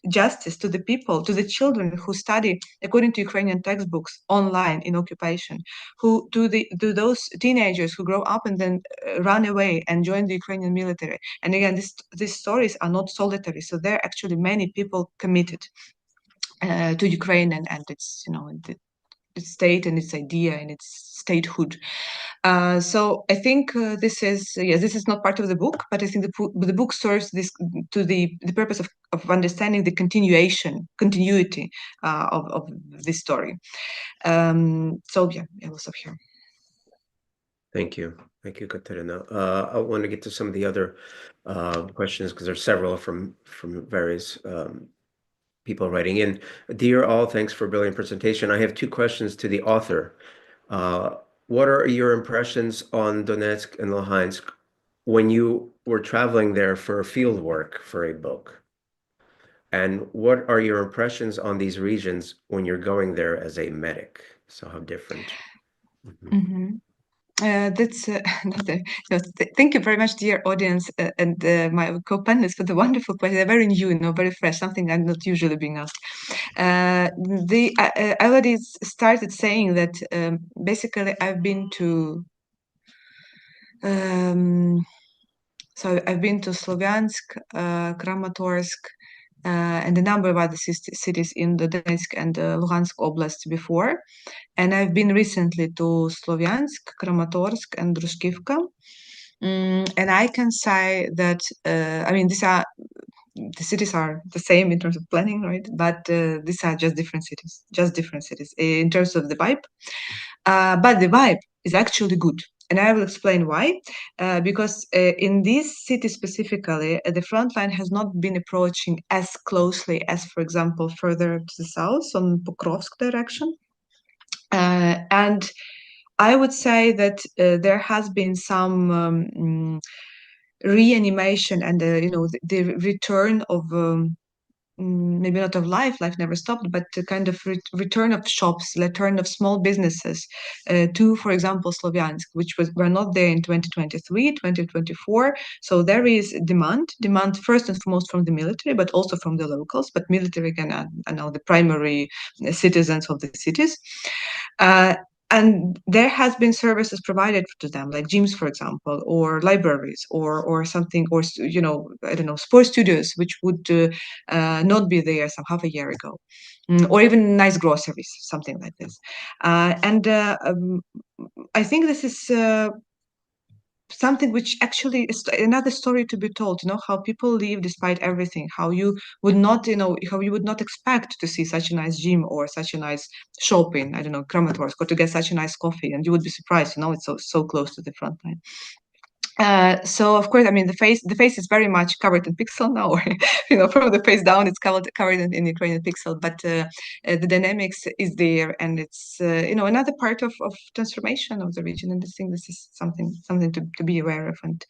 justice to the people, to the children who study according to Ukrainian textbooks online in occupation, to those teenagers who grow up and then run away and join the Ukrainian military. And again, these stories are not solitary. So there are actually many people committed to Ukraine and its, its state and its idea and its statehood. So I think this is not part of the book, but I think the book serves this to the purpose of understanding the continuity of this story. So yeah, I will stop here. Thank you, Kateryna. I want to get to some of the other questions because there's several from various people writing in. Dear all, thanks for a brilliant presentation. I have two questions to the author. What are your impressions on Donetsk and Luhansk when you were traveling there for field work for a book? And what are your impressions on these regions when you're going there as a medic? So how different? Thank you very much, dear audience, and my co-panelists for the wonderful question. They're very new, very fresh, something I'm not usually being asked. I already started saying that basically I've been to I've been to Slovyansk, Kramatorsk, and a number of other cities in the Donetsk and Luhansk Oblast before. And I've been recently to Slovyansk, Kramatorsk, and Druskivka. And I can say that, the cities are the same in terms of planning, right? But these are just different cities in terms of the vibe. But the vibe is actually good. And I will explain why. Because in this city specifically, the front line has not been approaching as closely as, for example, further to the south on Pokrovsk direction. And I would say that there has been some reanimation and the return of maybe not of life never stopped, but the kind of return of shops, return of small businesses to, for example, Slovyansk, which were not there in 2023, 2024. So there is demand first and foremost from the military, but also from the locals. But military, again, are now the primary citizens of the cities. And there has been services provided to them, like gyms, for example, or libraries, or something, or I don't know, sports studios, which would not be there some half a year ago, or even nice groceries, something like this. I think this is something which actually is another story to be told. How people live despite everything. How you would not, how you would not expect to see such a nice gym or such a nice shop in, I don't know, Kramatorsk, or to get such a nice coffee, and you would be surprised. It's so close to the front line. So of course, the face is very much covered in pixel now, or from the face down, it's covered in Ukrainian pixel. But the dynamics is there, and it's another part of transformation of the region. And I think this is something to be aware of, and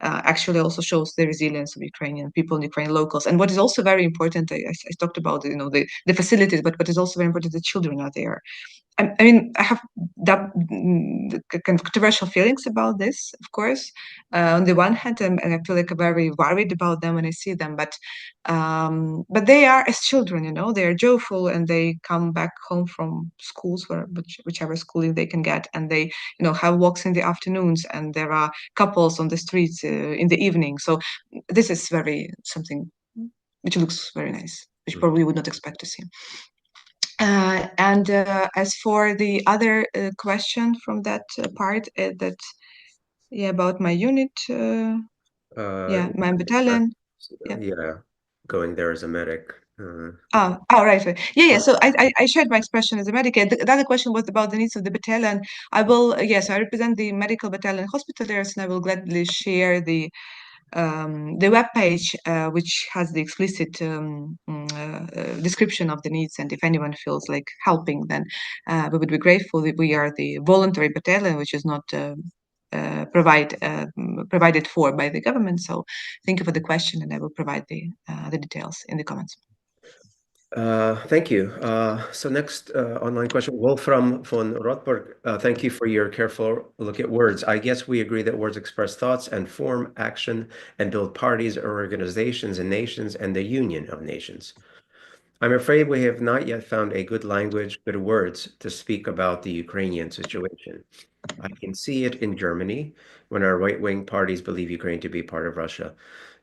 actually also shows the resilience of Ukrainian people and Ukrainian locals. And what is also very important, I talked about the facilities, but what is also very important, the children are there. I have kind of controversial feelings about this, of course. On the one hand, and I feel like I'm very worried about them when I see them, but they are as children, they are joyful, and they come back home from schools, whichever schooling they can get, and they, have walks in the afternoons, and there are couples on the streets in the evening. So this is something which looks very nice, which probably would not expect to see. And as for the other question from that part, about my unit, my battalion. Yeah, going there as a medic. Right. Yeah. So I shared my expression as a medic. The other question was about the needs of the battalion. I will, I represent the medical battalion hospitaliers, and I will gladly share the webpage, which has the explicit description of the needs, and if anyone feels like helping, then we would be grateful. We are the voluntary battalion, which is not provided for by the government. So thank you for the question, and I will provide the details in the comments. Thank you. So next online question, Wolfram von Rotberg. Thank you for your careful look at words. I guess we agree that words express thoughts and form action and build parties or organizations and nations and the union of nations. I'm afraid we have not yet found a good language, good words to speak about the Ukrainian situation. I can see it in Germany when our right-wing parties believe Ukraine to be part of Russia.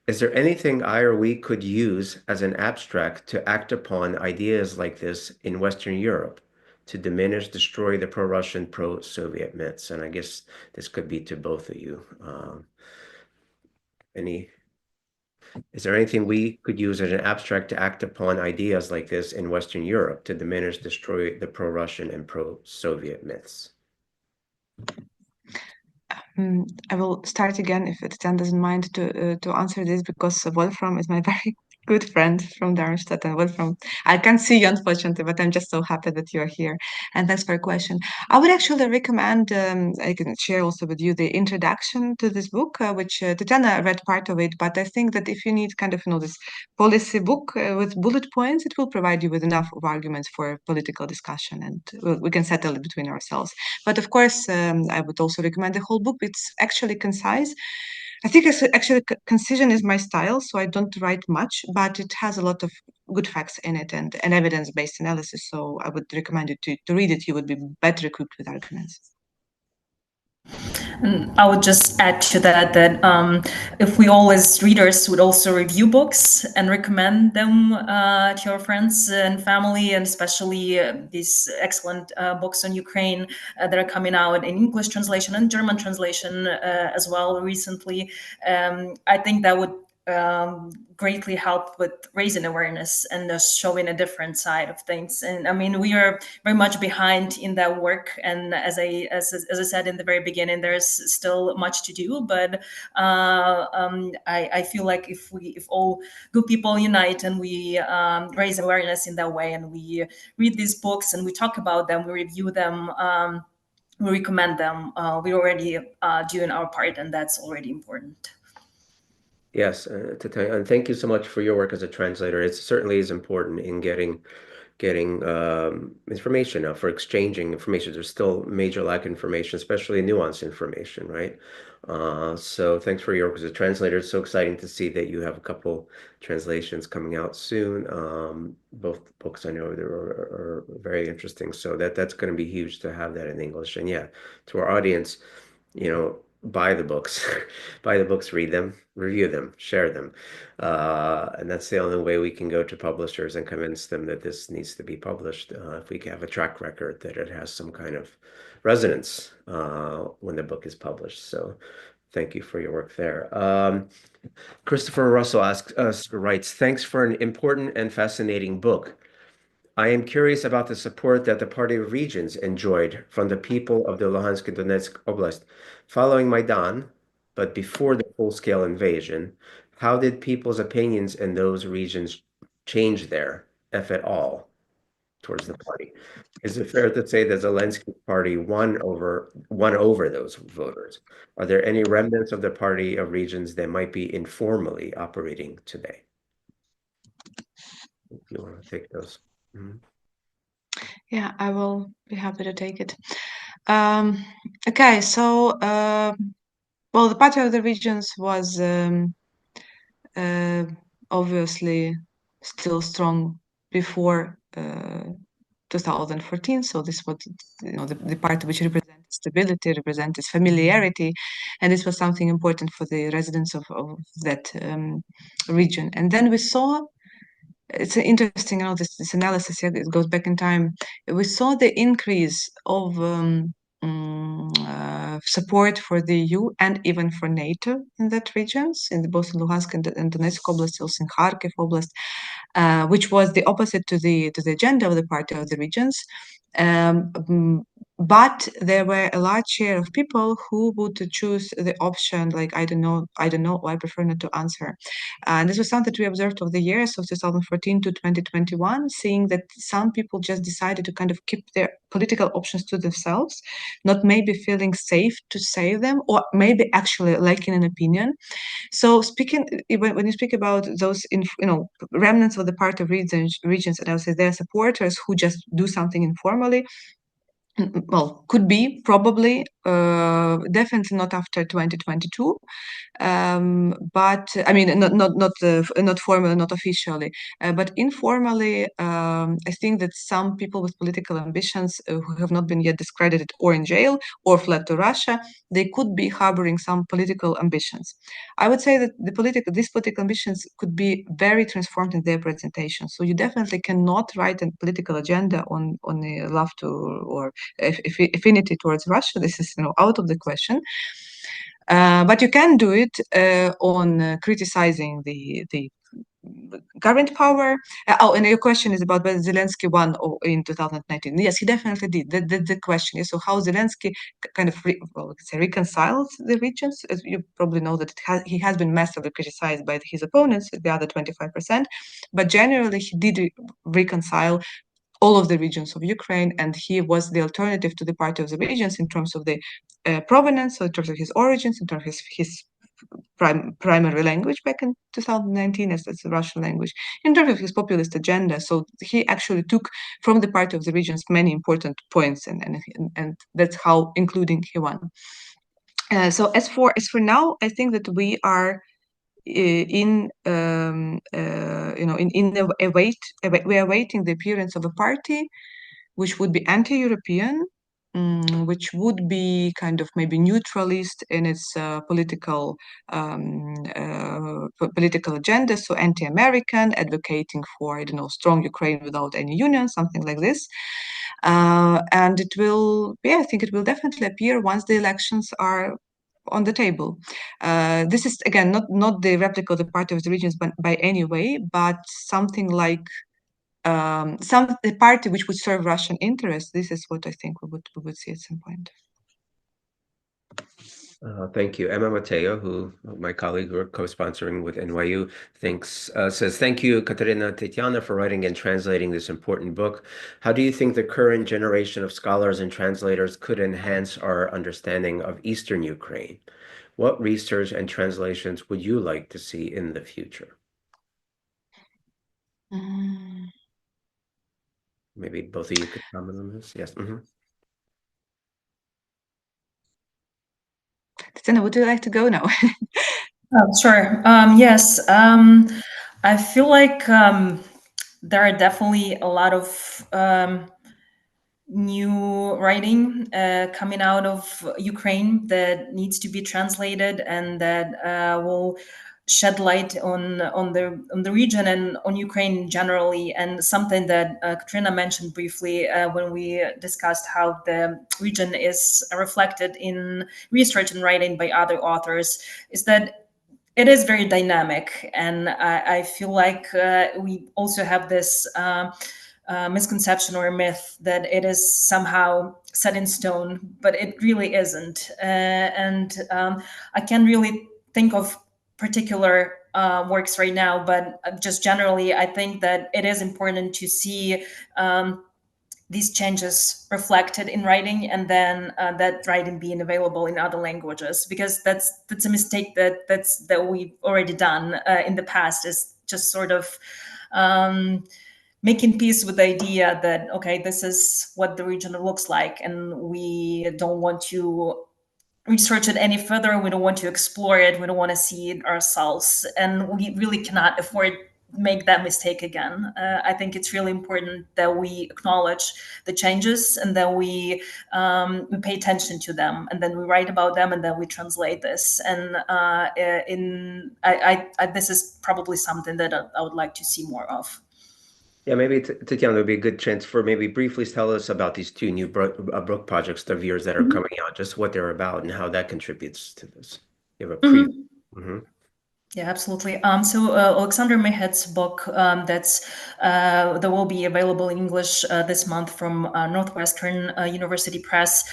Is there anything I or we could use as an abstract to act upon ideas like this in Western Europe to diminish, destroy the pro-Russian, pro-Soviet myths? And I guess this could be to both of you. Is there anything we could use as an abstract to act upon ideas like this in Western Europe to diminish, destroy the pro-Russian and pro-Soviet myths? I will start again if Tetiana doesn't mind to answer this, because Wolfram is my very good friend from Darmstadt, and Wolfram, I can't see you unfortunately, but I'm just so happy that you're here. And thanks for your question. I would actually recommend, I can share also with you the introduction to this book, which Tetiana read part of it, but I think that if you need kind of, this policy book with bullet points, it will provide you with enough of arguments for political discussion, and we can settle it between ourselves. But of course, I would also recommend the whole book. It's actually concise. I think actually concision is my style, so I don't write much, but it has a lot of good facts in it and evidence-based analysis. So I would recommend you to read it. You would be better equipped with arguments. And I would just add to that if we all as readers would also review books and recommend them to our friends and family, and especially these excellent books on Ukraine that are coming out in English translation and German translation as well recently, I think that would greatly help with raising awareness and just showing a different side of things. And I mean, we are very much behind in that work. And as I said in the very beginning, there's still much to do. But I feel like if all good people unite and we raise awareness in that way, and we read these books and we talk about them, we review them, we recommend them, we're already doing our part, and that's already important. Yes, and thank you so much for your work as a translator. It certainly is important in getting information for exchanging information. There's still major lack of information, especially nuanced information, right? So thanks for your work as a translator. It's so exciting to see that you have a couple translations coming out soon. Both books I know are very interesting. So that's going to be huge to have that in English. And yeah, to our audience, buy the books, buy the books, read them, review them, share them. And that's the only way we can go to publishers and convince them that this needs to be published. If we have a track record that it has some kind of resonance when the book is published. So thank you for your work there. Christopher Russell writes, thanks for an important and fascinating book. I am curious about the support that the Party of Regions enjoyed from the people of the Luhansk and Donetsk Oblast following Maidan, but before the full-scale invasion. How did people's opinions in those regions change there, if at all, towards the party? Is it fair to say that Zelensky's party won over those voters? Are there any remnants of the Party of Regions that might be informally operating today? If you want to take those. Mm-hmm. Yeah, I will be happy to take it. Okay, so well, the Party of the Regions was obviously still strong before 2014. So this was, the party which represented stability, represented familiarity, and this was something important for the residents of that region. And then we saw, it's interesting, this analysis, it goes back in time. We saw the increase of support for the EU and even for NATO in that regions, in both Luhansk and Donetsk Oblast, also in Kharkiv Oblast, which was the opposite to the agenda of the Party of the Regions. but there were a large share of people who would choose the option like I don't know, or I prefer not to answer. And this was something that we observed over the years of 2014 to 2021, seeing that some people just decided to kind of keep their political options to themselves, not maybe feeling safe to say them, or maybe actually lacking an opinion. So speaking, when you speak about those, remnants of the party regions, and I would say their supporters who just do something informally, well, could be, probably, definitely not after 2022. But I mean, not formally, not officially, but informally. I think that some people with political ambitions who have not been yet discredited or in jail or fled to Russia, they could be harboring some political ambitions. I would say that these political ambitions could be very transformed in their presentation. So you definitely cannot write a political agenda on a love to or affinity towards Russia. This is out of the question. But you can do it on criticizing the current power. And your question is about whether Zelensky won in 2019. Yes, he definitely did. The question is, so how Zelensky kind of reconciled the regions? As you probably know, that he has been massively criticized by his opponents, the other 25%, but generally he did reconcile all of the regions of Ukraine, and he was the alternative to the party of the regions in terms of the provenance, so in terms of his origins, in terms of his primary language back in 2019 as the Russian language, in terms of his populist agenda. So he actually took from the party of the regions many important points, and that's how, including he won. So as for now, I think that we are we are awaiting the appearance of a party which would be anti-European, which would be kind of maybe neutralist in its political agenda, so anti-American, advocating for, I don't know, strong Ukraine without any union, something like this. And it will, I think it will definitely appear once the elections are on the table. This is again not the replica of the party of the regions by any way, but something like the party which would serve Russian interests. This is what I think we would see at some point. Thank you. Emma Mateo, who my colleague who are co-sponsoring with NYU, says, thank you, Kateryna Tetiana, for writing and translating this important book. How do you think the current generation of scholars and translators could enhance our understanding of Eastern Ukraine? What research and translations would you like to see in the future? Maybe both of you could comment on this. Yes. Tetiana, would you like to go now? Sure. Yes. I feel like there are definitely a lot of new writing coming out of Ukraine that needs to be translated, and that will shed light on the region and on Ukraine generally. And something that Kateryna mentioned briefly when we discussed how the region is reflected in research and writing by other authors is that it is very dynamic. And I feel like we also have this misconception or myth that it is somehow set in stone, but it really isn't. And I can't really think of particular works right now, but just generally, I think that it is important to see these changes reflected in writing, and then that writing being available in other languages, because that's a mistake that we've already done in the past, is just sort of making peace with the idea that, okay, this is what the region looks like, and we don't want to research it any further. We don't want to explore it. We don't want to see it ourselves. And we really cannot afford make that mistake again. I think it's really important that we acknowledge the changes, and that we pay attention to them, and then we write about them, and then we translate this. And this is probably something that I would like to see more of. Yeah, maybe Tetiana, would be a good chance for maybe briefly tell us about these two new book projects of yours that are coming out, just what they're about and how that contributes to this. You have a preview. Yeah, absolutely. So Alexander Mehed's book that will be available in English this month from Northwestern University Press.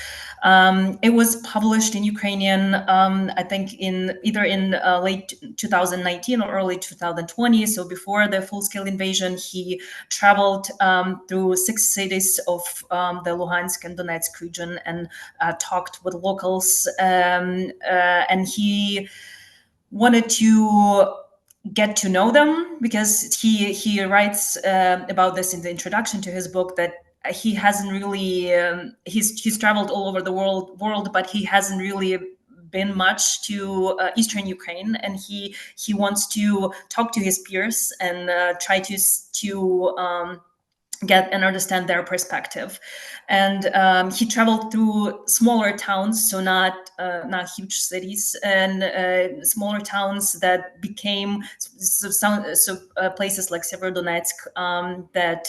It was published in Ukrainian, I think, in either in late 2019 or early 2020. So before the full-scale invasion, he traveled through 6 cities of the Luhansk and Donetsk region and talked with locals, and he wanted to get to know them, because he writes about this in the introduction to his book, that he hasn't really he's traveled all over the world, but he hasn't really been much to eastern Ukraine, and he wants to talk to his peers and try to get and understand their perspective. And he traveled through smaller towns, so not huge cities, and smaller towns that became places like Severodonetsk that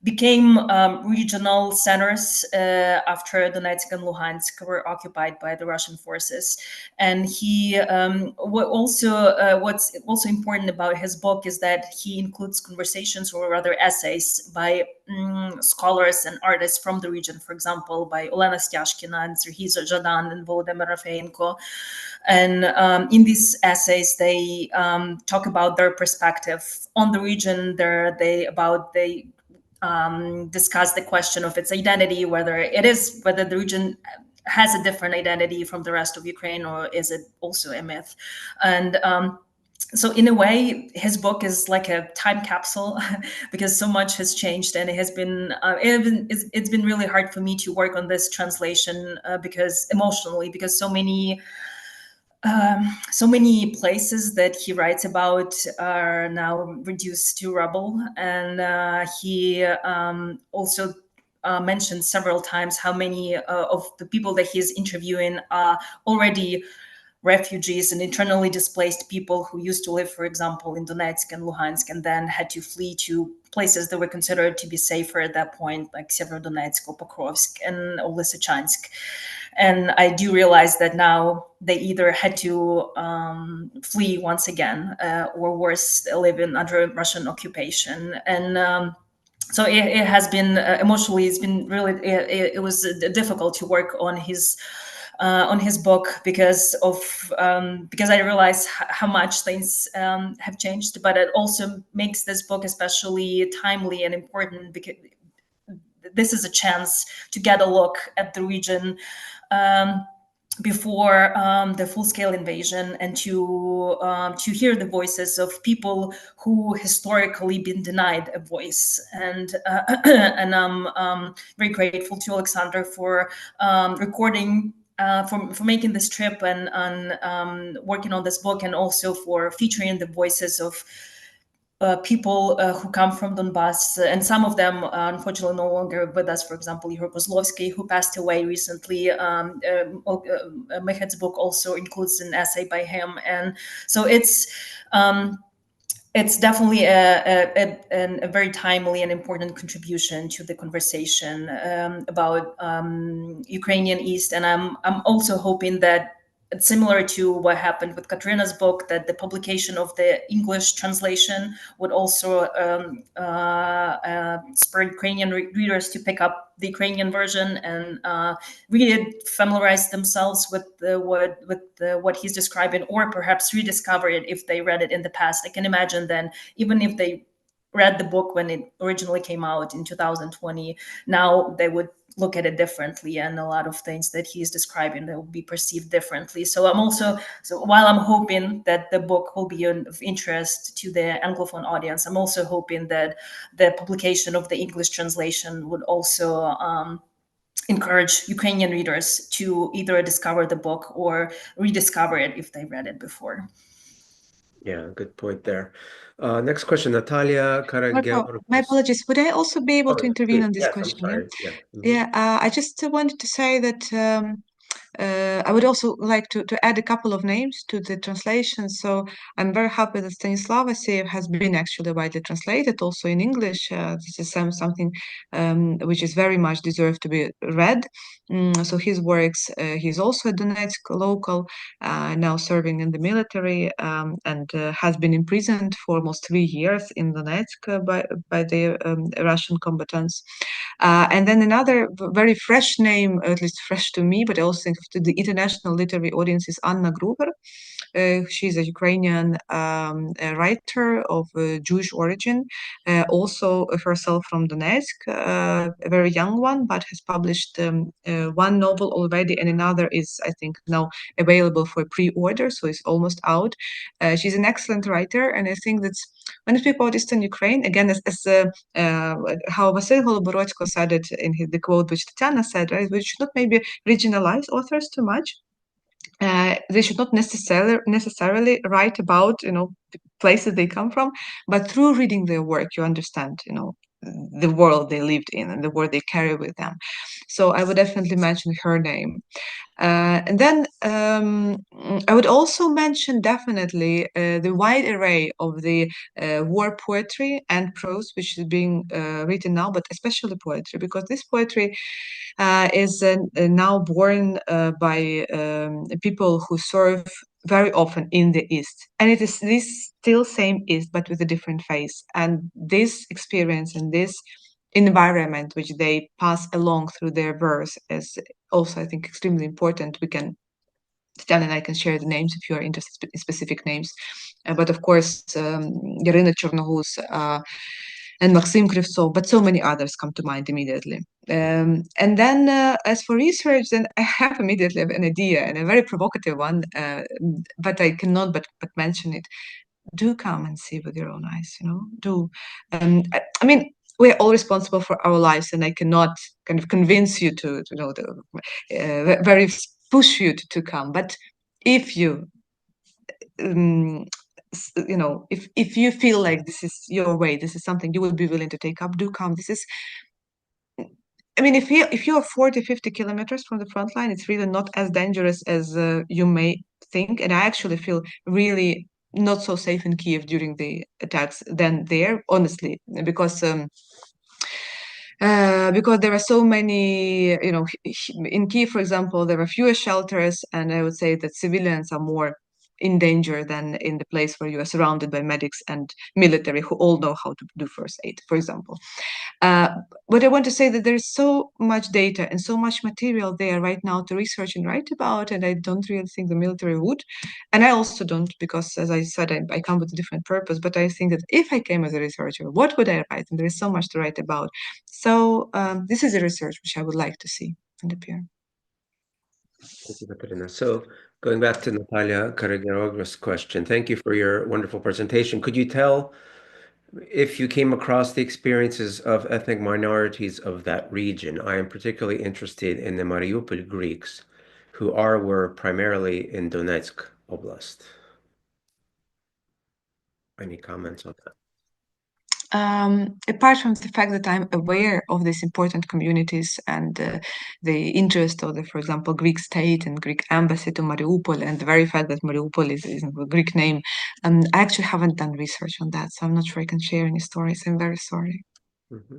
became regional centers after Donetsk and Luhansk were occupied by the Russian forces. And he what's also important about his book is that he includes conversations, or rather essays, by scholars and artists from the region, for example, by Olena Styashkina and Serhiy Zhadan and Volodymyr Rafeenko. And in these essays, they talk about their perspective on the region. They discuss the question of its identity, whether the region has a different identity from the rest of Ukraine, or is it also a myth? And so in a way, his book is like a time capsule because so much has changed, and it's been really hard for me to work on this translation because so many places that he writes about are now reduced to rubble. And he also mentioned several times how many of the people that he's interviewing are already refugees and internally displaced people who used to live, for example, in Donetsk and Luhansk, and then had to flee to places that were considered to be safer at that point, like Severodonetsk or Pokrovsk and Lysychansk. And I do realize that now they either had to flee once again, or worse, live under Russian occupation. And so it has been emotionally, it's been really, it was difficult to work on his book because I realize how much things have changed, but it also makes this book especially timely and important because this is a chance to get a look at the region before the full-scale invasion, and to hear the voices of people who historically been denied a voice. And I'm very grateful to Alexander for recording, for making this trip and working on this book, and also for featuring the voices of people who come from Donbas, and some of them unfortunately no longer with us. For example, Ihor Kozlovsky, who passed away recently. Mehed's book also includes an essay by him, and so it's definitely a very timely and important contribution to the conversation about Ukrainian East. And I'm also hoping that, similar to what happened with Kateryna's book, that the publication of the English translation would also spur Ukrainian readers to pick up the Ukrainian version and read it, familiarize themselves with what he's describing, or perhaps rediscover it if they read it in the past. I can imagine then, even if they read the book when it originally came out in 2020, now they would look at it differently, and a lot of things that he's describing, they will be perceived differently. So while I'm hoping that the book will be of interest to the Anglophone audience, I'm also hoping that the publication of the English translation would also encourage Ukrainian readers to either discover the book or rediscover it if they read it before. Yeah, good point there. Next question, Natalia Karageorgos. My apologies. Would I also be able to intervene on this Yes, question? I'm sorry. Yeah. Yeah, I just wanted to say that I would also like to add a couple of names to the translation. So I'm very happy that Stanislav Aseev has been actually widely translated also in English. This is something which is very much deserved to be read. So his works, he's also a Donetsk local, now serving in the military, and has been imprisoned for almost 3 years in Donetsk by the Russian combatants. And then another very fresh name, at least fresh to me, but I also think to the international literary audience, is Anna Gruber. She's a Ukrainian a writer of Jewish origin, also herself from Donetsk, a very young one, but has published one novel already, and another is, I think, now available for pre-order, so it's almost out. She's an excellent writer, and I think that's when we speak about Eastern Ukraine, again, as how Vasily Holoborodko said it in the quote which Tetiana said, right? We should not maybe regionalize authors too much. They should not necessarily write about places they come from, but through reading their work, you understand the world they lived in and the world they carry with them. So I would definitely mention her name. And then I would also mention definitely the wide array of the war poetry and prose, which is being written now, but especially poetry, because this poetry is now born by people who serve very often in the East. And it is this still same East, but with a different face. And this experience and this environment which they pass along through their verse is also, I think, extremely important. Stan and I can share the names if you are interested in specific names. But of course, Yarina Chornogus and Maxim Krivtsov, but so many others come to mind immediately. And then as for research, then I have immediately an idea, and a very provocative one, but I cannot but mention it. Do come and see with your own eyes, do. I mean, we're all responsible for our lives, and I cannot kind of convince you to very push you to come. But if you if you feel like this is your way, this is something you would be willing to take up, do come. This is, I mean, if you are 40-50 kilometers from the front line, it's really not as dangerous as you may think. And I actually feel really not so safe in Kiev during the attacks than there, honestly, because there are so many, in Kiev, for example, there are fewer shelters, and I would say that civilians are more in danger than in the place where you are surrounded by medics and military who all know how to do first aid, for example. But I want to say that there's so much data and so much material there right now to research and write about, and I don't really think the military would. And I also don't, because as I said, I come with a different purpose, but I think that if I came as a researcher, what would I write? And there is so much to write about. So this is a research which I would like to see and appear. Thank you, Kateryna. So going back to Natalia Karagerova's question, thank you for your wonderful presentation. Could you tell if you came across the experiences of ethnic minorities of that region? I am particularly interested in the Mariupol Greeks, who were primarily in Donetsk Oblast. Any comments on that? Apart from the fact that I'm aware of these important communities and the interest of the, for example, Greek state and Greek embassy to Mariupol, and the very fact that Mariupol is a Greek name, I actually haven't done research on that, so I'm not sure I can share any stories. I'm very sorry. Mm-hmm.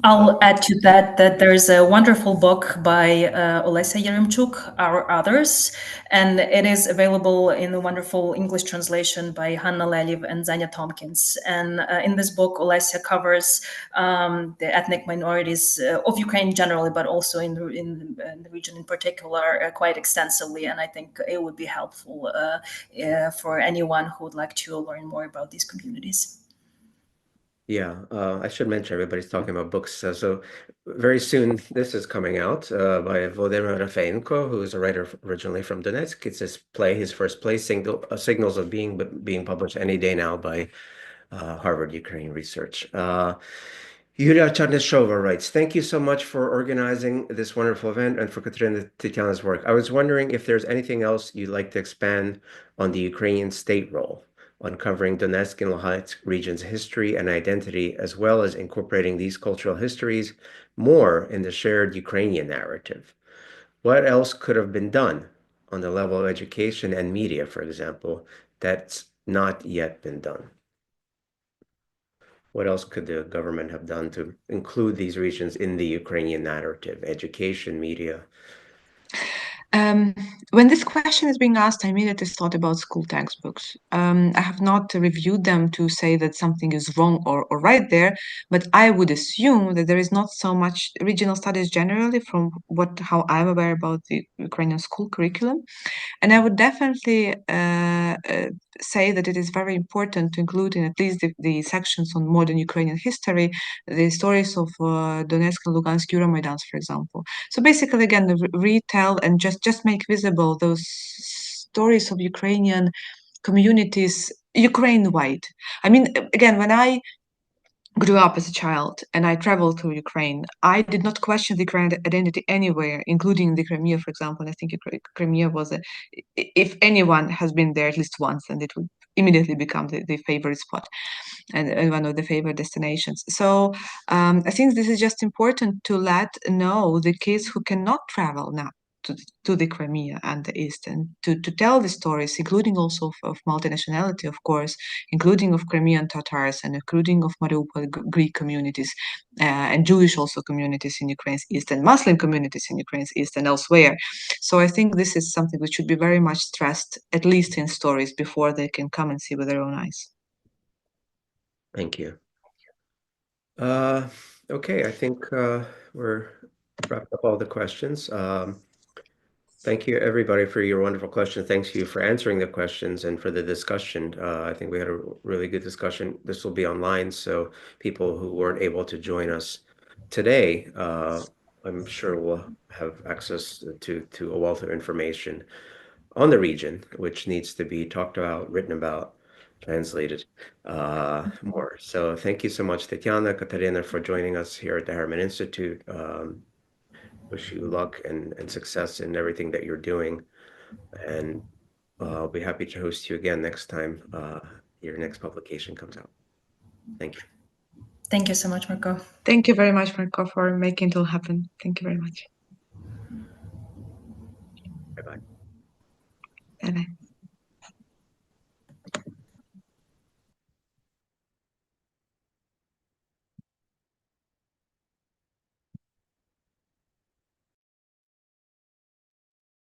I'll add to that there's a wonderful book by Olesya Yaremchuk, Our Others, and it is available in the wonderful English translation by Hanna Leliv and Zanya Tompkins. And in this book, Olesya covers the ethnic minorities of Ukraine generally, but also in the region in particular quite extensively. And I think it would be helpful for anyone who would like to learn more about these communities. Yeah, I should mention everybody's talking about books. So very soon this is coming out by Volodymyr Rafeenko, who is a writer originally from Donetsk. It's his first play, Signals of being published any day now by Harvard Ukraine Research. Yulia Charneshova writes, thank you so much for organizing this wonderful event and for Kateryna Tetiana's work. I was wondering if there's anything else you'd like to expand on the Ukrainian state role, on covering Donetsk and Luhansk regions' history and identity, as well as incorporating these cultural histories more in the shared Ukrainian narrative. What else could have been done on the level of education and media, for example, that's not yet been done? What else could the government have done to include these regions in the Ukrainian narrative, education, media? When this question is being asked, I immediately thought about school textbooks. I have not reviewed them to say that something is wrong or right there, but I would assume that there is not so much regional studies generally from how I'm aware about the Ukrainian school curriculum. And I would definitely say that it is very important to include in at least the sections on modern Ukrainian history, the stories of Donetsk and Luhansk Euromaidans, for example. So basically, again, retell and just make visible those stories of Ukrainian communities Ukraine-wide. I mean, again, when I grew up as a child and I traveled to Ukraine, I did not question the Ukrainian identity anywhere, including the Crimea, for example. And I think Crimea was if anyone has been there at least once, and it would immediately become the favorite spot and one of the favorite destinations. So I think this is just important to let know the kids who cannot travel now to the Crimea and the East, and to tell the stories, including also of multinationality, of course, including of Crimean Tatars and including of Mariupol Greek communities and Jewish also communities in Ukraine's East and Muslim communities in Ukraine's East and elsewhere. So I think this is something which should be very much stressed, at least in stories, before they can come and see with their own eyes. Thank you. Okay, I think we're wrapped up all the questions. Thank you, everybody, for your wonderful questions. Thanks to you for answering the questions and for the discussion. I think we had a really good discussion. This will be online, so people who weren't able to join us today, I'm sure will have access to a wealth of information on the region, which needs to be talked about, written about, translated more. So thank you so much, Tetiana, Kateryna, for joining us here at the Harriman Institute. Wish you luck and success in everything that you're doing. And I'll be happy to host you again next time your next publication comes out. Thank you. Thank you so much, Marco. Thank you very much, Marco, for making it all happen. Thank you very much. Bye-bye. Bye-bye.